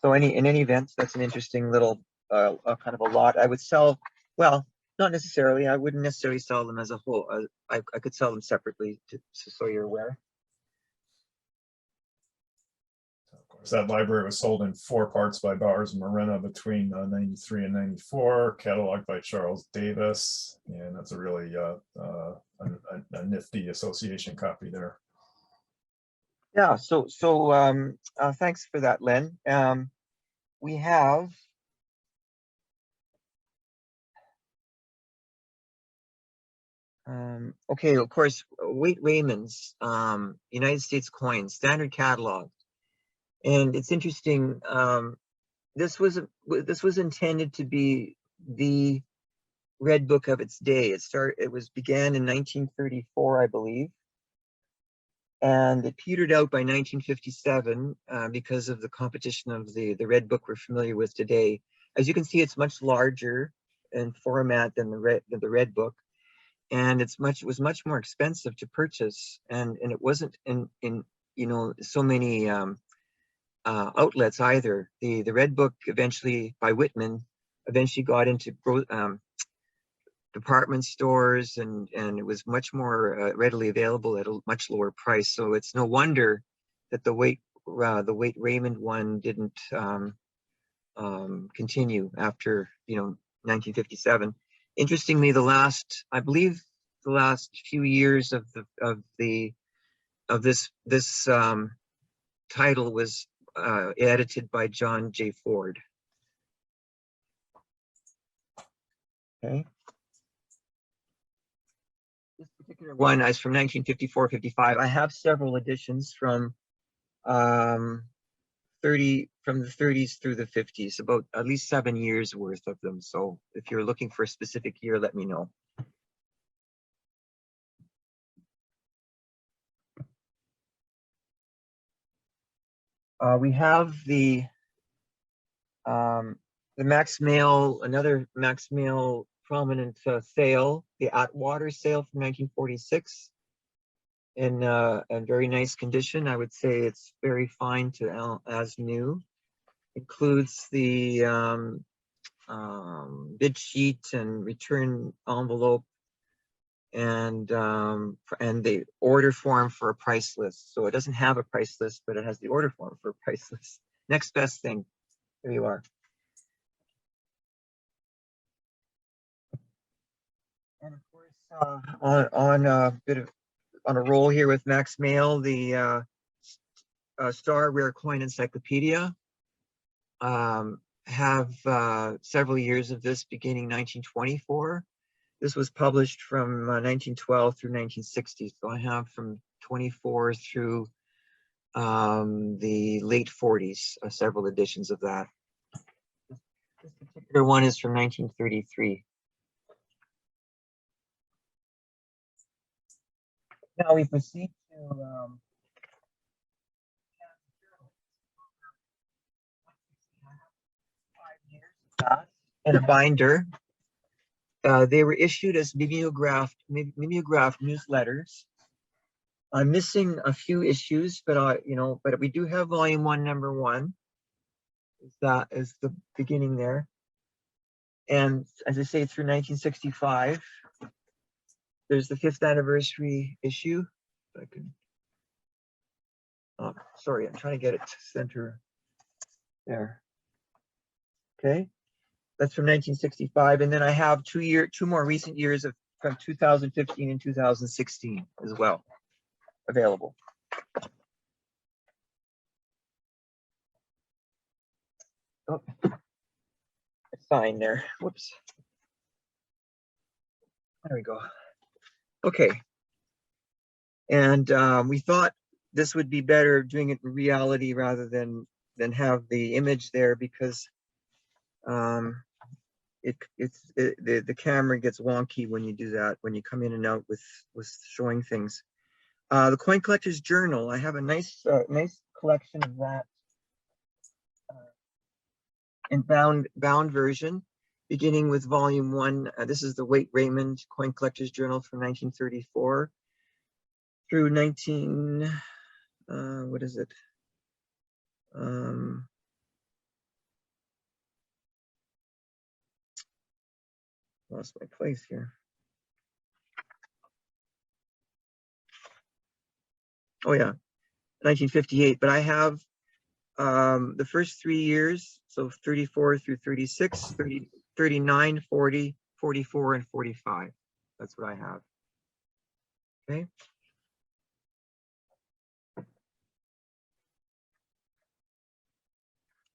So in any event, that's an interesting little kind of a lot. I would sell, well, not necessarily. I wouldn't necessarily sell them as a whole. I could sell them separately, so you're aware. Of course, that library was sold in 4 parts by Bowers and Marina between 93 and 94, cataloged by Charles Davis, and that's a really a nifty association copy there. Yeah, so thanks for that, Len. We have okay, of course, Waite Raymond's United States coins, standard catalog. And it's interesting, this was intended to be the red book of its day. It began in 1934, I believe. And it petered out by 1957 because of the competition of the red book we're familiar with today. As you can see, it's much larger in format than the red book, and it was much more expensive to purchase, and it wasn't in so many outlets either. The red book eventually by Whitman eventually got into department stores, and it was much more readily available at a much lower price. So it's no wonder that the Waite Raymond one didn't continue after 1957. Interestingly, I believe the last few years of this title was edited by John J. Ford. Okay. This particular one is from 1954-55. I have several editions from the 30s through the 50s, about at least 7 years worth of them. So if you're looking for a specific year, let me know. We have the Max Mail, another Max Mail prominent sale, the Atwater sale from 1946, in very nice condition. I would say it's very fine to as new. Includes the bid sheet and return envelope, and the order form for a price list. So it doesn't have a price list, but it has the order form for a price list. Next best thing. There you are. And of course, on a roll here with Max Mail, the Star Rare Coin Encyclopedia. Have several years of this beginning 1924. This was published from 1912 through 1960. So I have from 24 through the late 40s, several editions of that. This particular one is from 1933. Now we proceed to in a binder. They were issued as mimeographed newsletters. I'm missing a few issues, but but we do have volume 1, number 1. That is the beginning there. And as I say, through 1965, there's the 5th anniversary issue. If I can, sorry, I'm trying to get it to center there. Okay, that's from 1965, and then I have two more recent years from 2015 and 2016 as well available. Oh, a sign there. Whoops. There we go. Okay. And we thought this would be better doing it in reality rather than have the image there, because the camera gets wonky when you do that, when you come in and out with showing things. The Coin Collector's Journal, I have a nice collection of that in bound version, beginning with volume 1. This is the Waite Raymond Coin Collector's Journal from 1934 through what is it? Lost my place here. Oh yeah, 1958. But I have the first 3 years, so 34 through 36, 30, 39, 40, 44, and 45. That's what I have. Okay.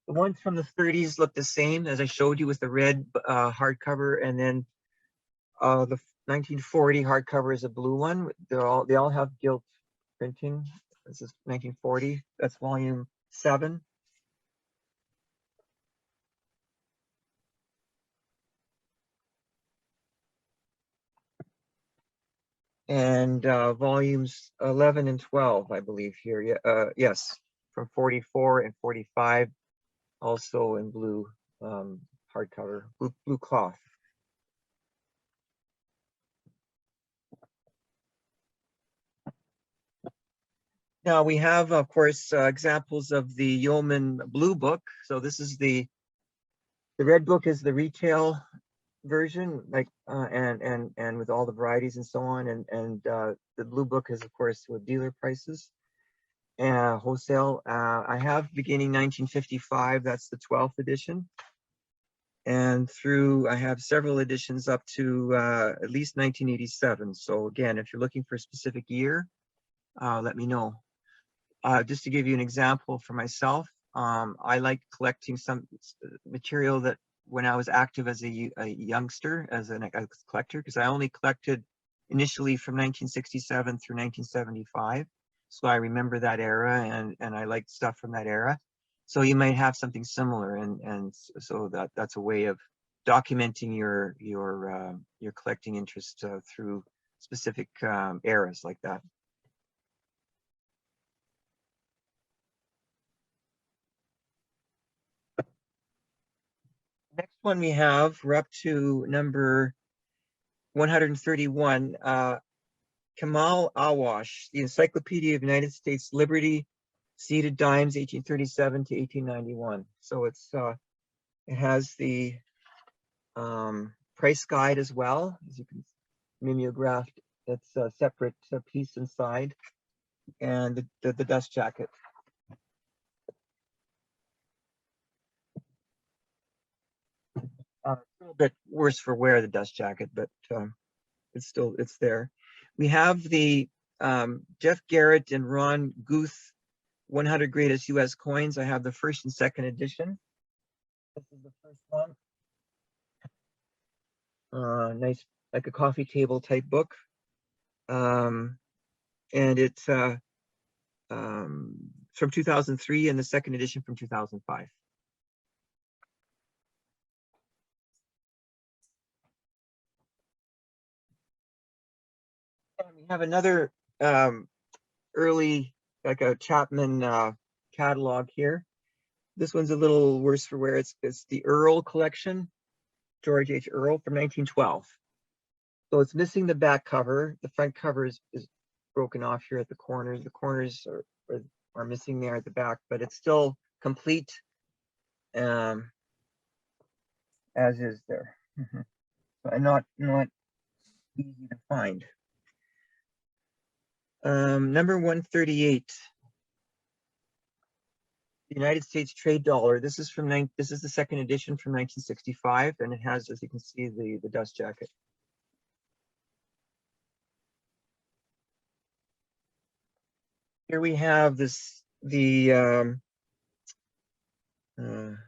The ones from the 30s look the same as I showed you with the red hardcover, and then the 1940 hardcover is a blue one. They all have gilt printing. This is 1940. That's volume 7. And volumes 11 and 12, I believe here. Yes, from 44 and 45, also in blue hardcover, blue cloth. Now we have, of course, examples of the Yeoman Blue Book. So this is the red book is the retail version, like and with all the varieties and so on, and the blue book is of course with dealer prices and wholesale. I have beginning 1955, that's the 12th edition, and through I have several editions up to at least 1987. So again, if you're looking for a specific year, let me know. Just to give you an example for myself, I like collecting some material that when I was active as a youngster, as a collector, because I only collected initially from 1967 through 1975. So I remember that era, and I liked stuff from that era. So you might have something similar, and so that's a way of documenting your collecting interest through specific eras like that. Next one we have, we're up to number 131, Kamal Awash, The Encyclopedia of United States Liberty, Seated Dimes, 1837 to 1891. So it has the price guide as well, as you can mimeographed. It's a separate piece inside, and the dust jacket. A little bit worse for wear, the dust jacket, but it's there. We have the Jeff Garrett and Ron Guth 100 Greatest U.S. Coins. I have the first and second edition. This is the first one. Nice, like a coffee table type book. And it's from 2003, and the second edition from 2005. And we have another early, like a Chapman catalog here. This one's a little worse for wear. It's the Earl collection, George H. Earl from 1912. So it's missing the back cover. The front cover is broken off here at the corners. The corners are missing there at the back, but it's still complete, as is there. And not easy to find. Number 138, the United States trade dollar. This is the second edition from 1965, and it has, as you can see, the dust jacket. Here we have the New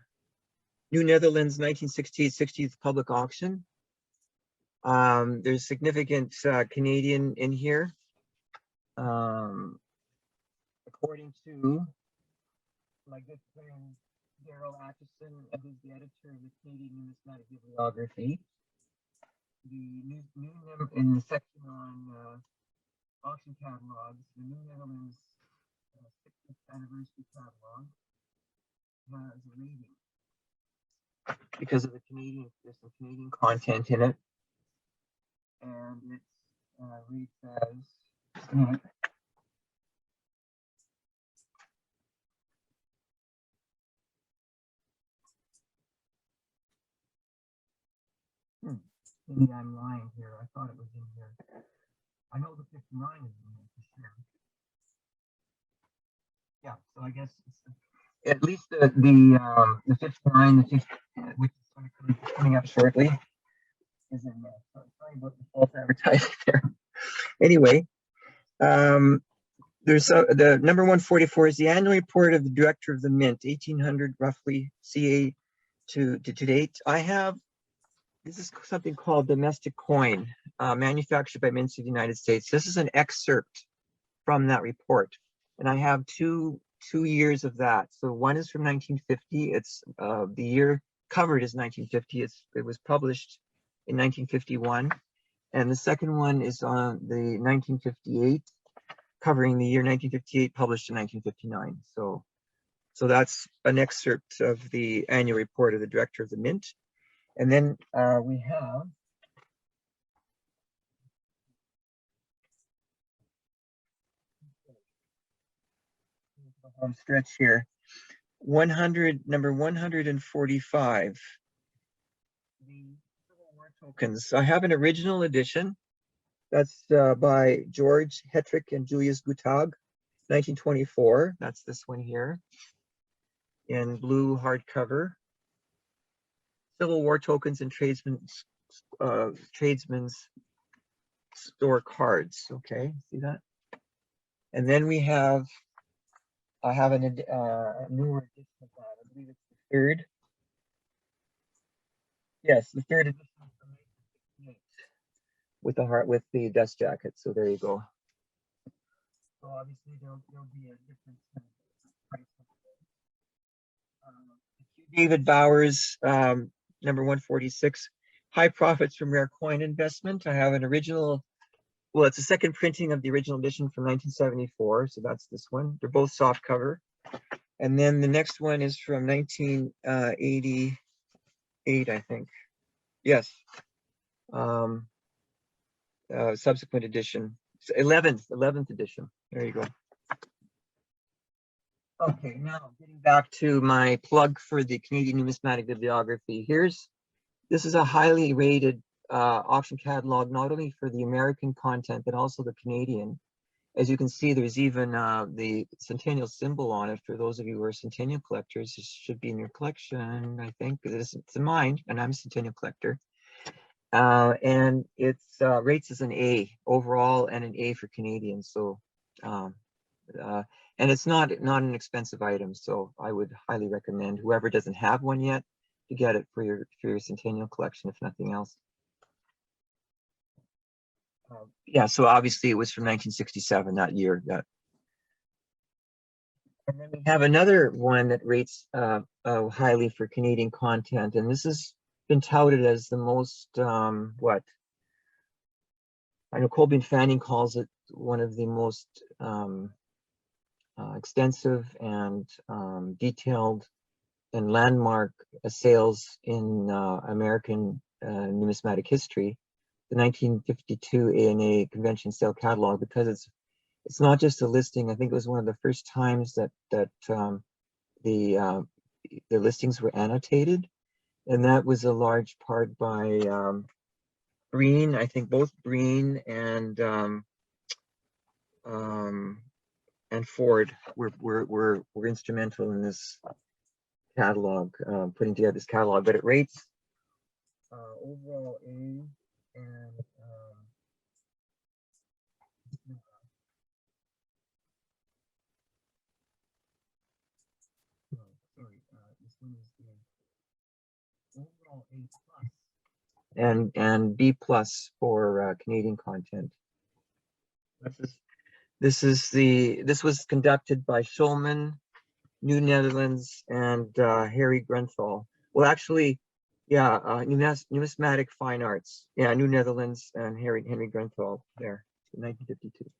Netherlands 1968-60th public auction. There's significant Canadian in here. According to my good friend Daryl Atchison, who's the editor of the Canadian Numismatic Bibliography, in the section on auction catalogs, the New Netherlands 60th anniversary catalog has a rating because of the Canadian, there's some Canadian content in it, and it reads as maybe I'm lying here. I thought it was in here. I know the 59 is in here for sure. Yeah, so I guess it's at least the 59, the 50, which is coming up shortly, is in there. So sorry about the false advertising there. Anyway, there's the number 144 is the annual report of the director of the Mint, 1800 roughly CA to date. I have, this is something called domestic coin, manufactured by Mints of the United States. This is an excerpt from that report, and I have two years of that. So one is from 1950. It's the year covered is 1950. It was published in 1951, and the second one is on the 1958, covering the year 1958, published in 1959. So that's an excerpt of the annual report of the director of the Mint. And then we have the home stretch here. Number 145. The Civil War tokens. I have an original edition. That's by George Hetrick and Julius Guttag, 1924. That's this one here in blue hardcover. Civil War tokens and tradesmen's store cards. Okay, see that? And then we have, I have a newer edition of that. I believe it's the third. Yes, the third edition with the heart, with the dust jacket. So there you go. So obviously there'll be a different price. David Bowers, number 146, High Profits from Rare Coin Investment. I have an original, well, it's a second printing of the original edition from 1974. So that's this one. They're both soft cover. And then the next one is from 1988, I think. Yes. Subsequent edition. 11th edition. There you go. Okay, now getting back to my plug for the Canadian Numismatic Bibliography. This is a highly rated auction catalog, not only for the American content, but also the Canadian. As you can see, there's even the centennial symbol on it. For those of you who are centennial collectors, it should be in your collection, I think. It's in mine, and I'm a centennial collector. And it's rates as an A overall and an A for Canadians. So, and it's not an expensive item. So I would highly recommend whoever doesn't have one yet to get it for your centennial collection, if nothing else. Yeah, so obviously it was from 1967, that year. And then we have another one that rates highly for Canadian content, and this has been touted as the most, what? I know Colby and Fanning calls it one of the most extensive and detailed and landmark sales in American numismatic history, the 1952 ANA Convention Sale Catalog, because it's not just a listing. I think it was one of the first times that the listings were annotated, and that was a large part by Breen. I think both Breen and Ford were instrumental in this catalog, putting together this catalog. But it rates overall A, and this one is the overall A plus, and B plus for Canadian content. This was conducted by Schulman, New Netherlands, and Harry Grenthal. Well, actually, yeah, Numismatic Fine Arts. Yeah, New Netherlands and Henry Grenthal there, 1952.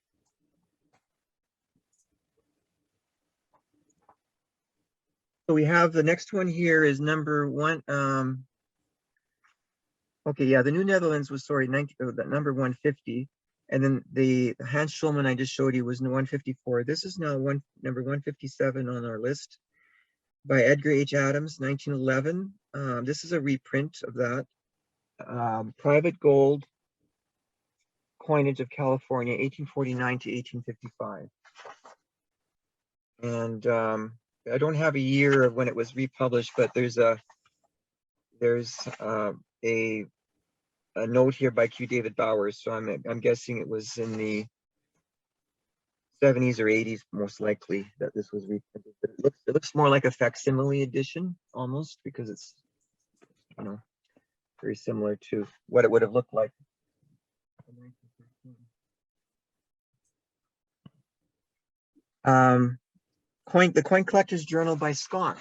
So we have the next one here is number one. Okay, yeah, the New Netherlands was, sorry, number 150. And then the Hans Schulman I just showed you was 154. This is now number 157 on our list by Edgar H. Adams, 1911. This is a reprint of that. Private gold coinage of California, 1849 to 1855. And I don't have a year of when it was republished, but there's a note here by Q. David Bowers, so I'm guessing it was in the 70s or 80s, most likely, that this was reprinted. But it looks more like a facsimile edition almost, because it's, you know, very similar to what it would have looked like. The Coin Collector's Journal by Scott.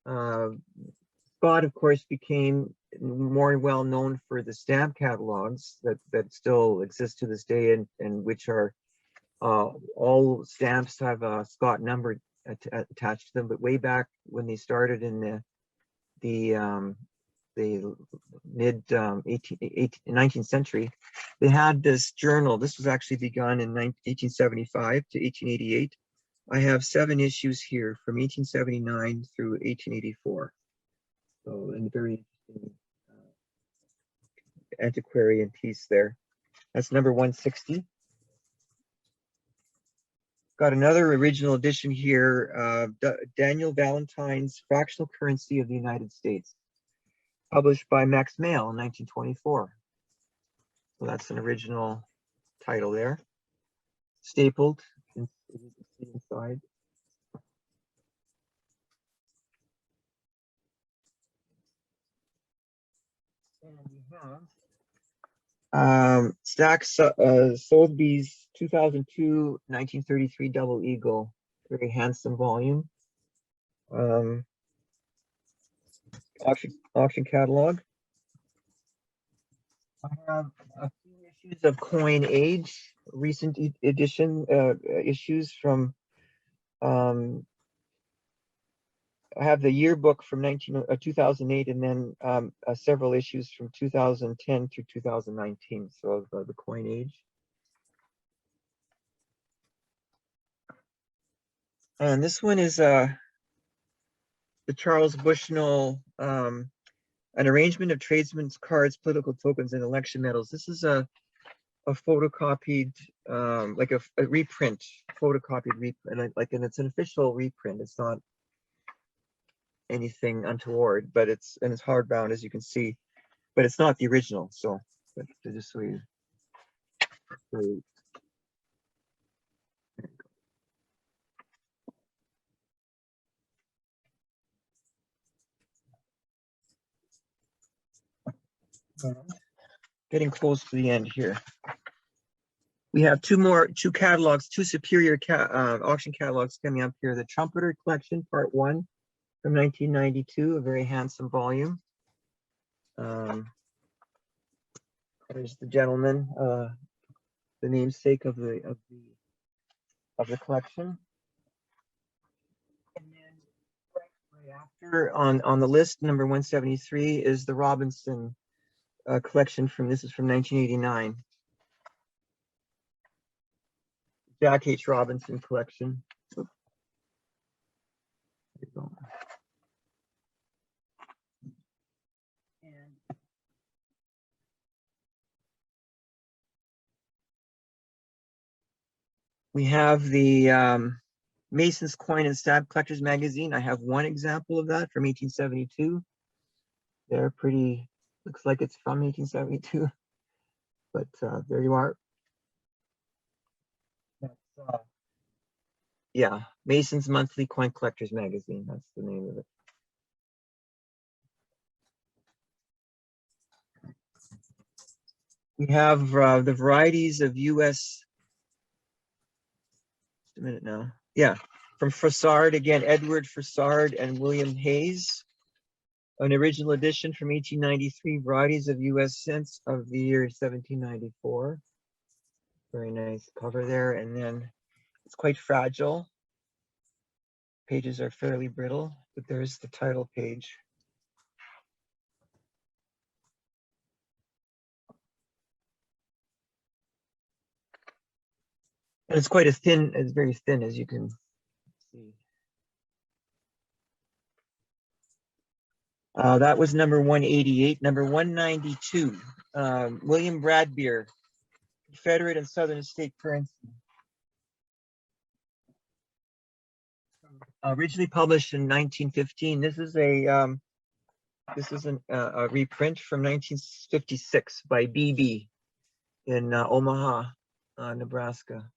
Scott, of course, became more well known for the stamp catalogs that still exist to this day, and which are all stamps have a Scott number attached to them. But way back when they started in the mid 19th century, they had this journal. This was actually begun in 1875 to 1888. I have 7 issues here from 1879 through 1884. So, and very interesting antiquarian piece there. That's number 160. Got another original edition here, Daniel Valentine's Fractional Currency of the United States, published by Max Mail in 1924. So that's an original title there, stapled, as you can see inside. And we have Stax Sotheby's 2002 1933 Double Eagle, very handsome volume. Auction catalog. I have a few issues of Coin Age, recent edition issues from. I have the yearbook from 2008, and then several issues from 2010 through 2019. So of the Coin Age. And this one is the Charles Bushnell, an arrangement of tradesmen's cards, political tokens, and election medals. This is a photocopied, like a reprint, photocopied reprint, and it's an official reprint. It's not anything untoward, but it's hardbound, as you can see, but it's not the original. So, but just so you. Getting close to the end here. We have two catalogs, two superior auction catalogs coming up here. The Trumpeter Collection, Part 1 from 1992, a very handsome volume. There's the gentleman, the namesake of the collection. And then right after on the list, number 173 is the Robinson collection this is from 1989. Jack H. Robinson collection. There you go. And we have the Mason's Coin and Stamp Collectors Magazine. I have one example of that from 1872. They're pretty, looks like it's from 1872, but there you are. That's, yeah, Mason's Monthly Coin Collectors Magazine. That's the name of it. We have the varieties of U.S. Just a minute now. Yeah, from Froissart again, Edward Froissart and William Hayes. An original edition from 1893, varieties of U.S. cents of the year 1794. Very nice cover there, and then it's quite fragile. Pages are fairly brittle, but there's the title page. And it's quite it's very thin, as you can see. That was number 188. Number 192, William Bradbeer, Confederate and Southern Estate Currency. Originally published in 1915. This is a reprint from 1956 by BB in Omaha, Nebraska.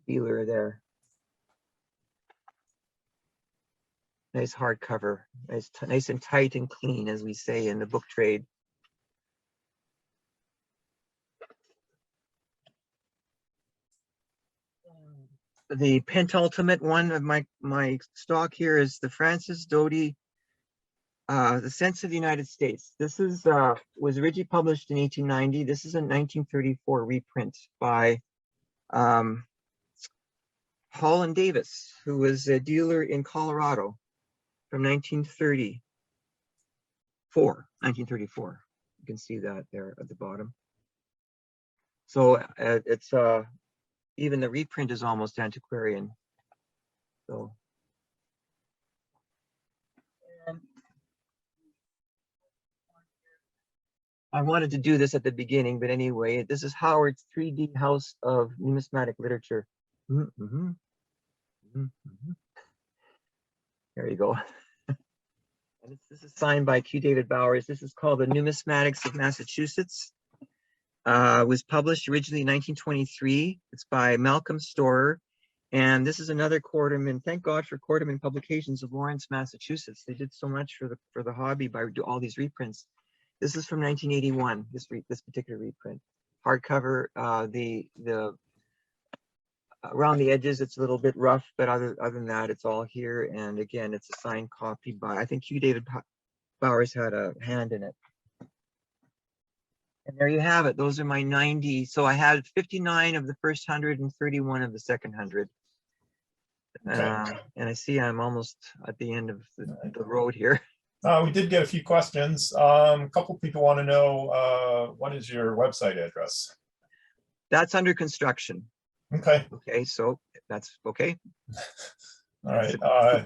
Dealer there. Nice hardcover, nice and tight and clean, as we say in the book trade. The penultimate one of my stock here is the Francis Doty, The Sense of the United States. This is was originally published in 1890. This is a 1934 reprint by Hall and Davis, who was a dealer in Colorado from 1934. You can see that there at the bottom. So it's even the reprint is almost antiquarian. So I wanted to do this at the beginning, but anyway, this is Howard's 3D House of Numismatic Literature. There you go. And this is signed by Q. David Bowers. This is called The Numismatics of Massachusetts. Was published originally in 1923. It's by Malcolm Storer. And this is another Quarterman. Thank God for Quarterman Publications of Lawrence, Massachusetts. They did so much for the hobby by all these reprints. This is from 1981. This particular reprint, hardcover. The around the edges it's a little bit rough, but other than that, it's all here. And again, it's a signed copy by, I think Q. David Bowers had a hand in it. And there you have it. Those are my 90. So I had 59 of the first 100 and 31 of the second 100. Okay. And I see I'm almost at the end of the road here. We did get a few questions. A couple people want to know what is your website address? That's under construction. Okay. Okay, so that's okay. All right.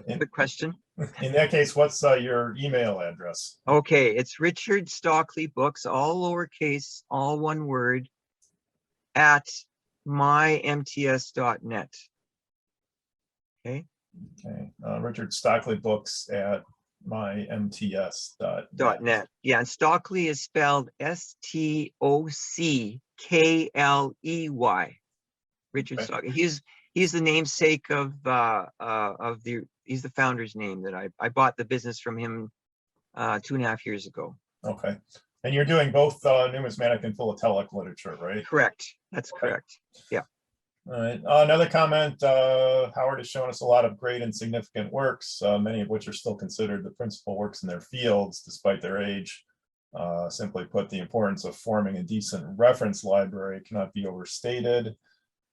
Good question. In that case, what's your email address? Okay, it's Richard Stockley Books, all lowercase, all one word, at mymts.net. Okay. Okay. Richard Stockley Books at mymts.net. Yeah, and Stockley is spelled Stockley. Richard Stockley. He's the namesake of he's the founder's name that I bought the business from him 2.5 years ago. Okay. And you're doing both numismatic and philatelic literature, right? Correct. That's Okay. correct. Yeah. All right. Another comment, Howard has shown us a lot of great and significant works, many of which are still considered the principal works in their fields, despite their age. Simply put, the importance of forming a decent reference library cannot be overstated.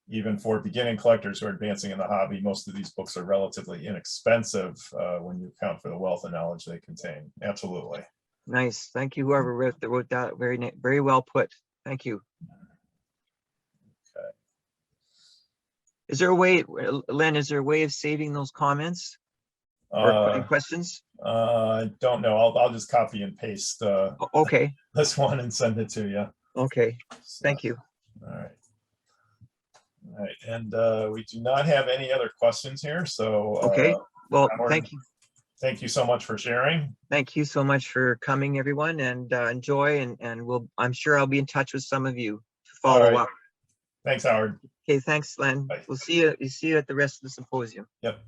Even for beginning collectors who are advancing in the hobby, most of these books are relatively inexpensive when you account for the wealth of knowledge they contain. Absolutely. Nice. Thank you, whoever wrote that. Very well put. Thank you. Okay. Is there a way, Len, is there a way of saving those comments or putting questions? I don't know. I'll just copy and paste Okay. this one and send it to you. Okay. So, Thank you. all right. All right. And we do not have any other questions here. So Okay. Well, Howard, thank you. Thank you so much for sharing. Thank you so much for coming, everyone, and enjoy. And I'm sure I'll be in touch with some of you to follow up. Thanks, Howard. Okay. Thanks, Len. Bye. We'll see you. See you at the rest of the symposium. Yep.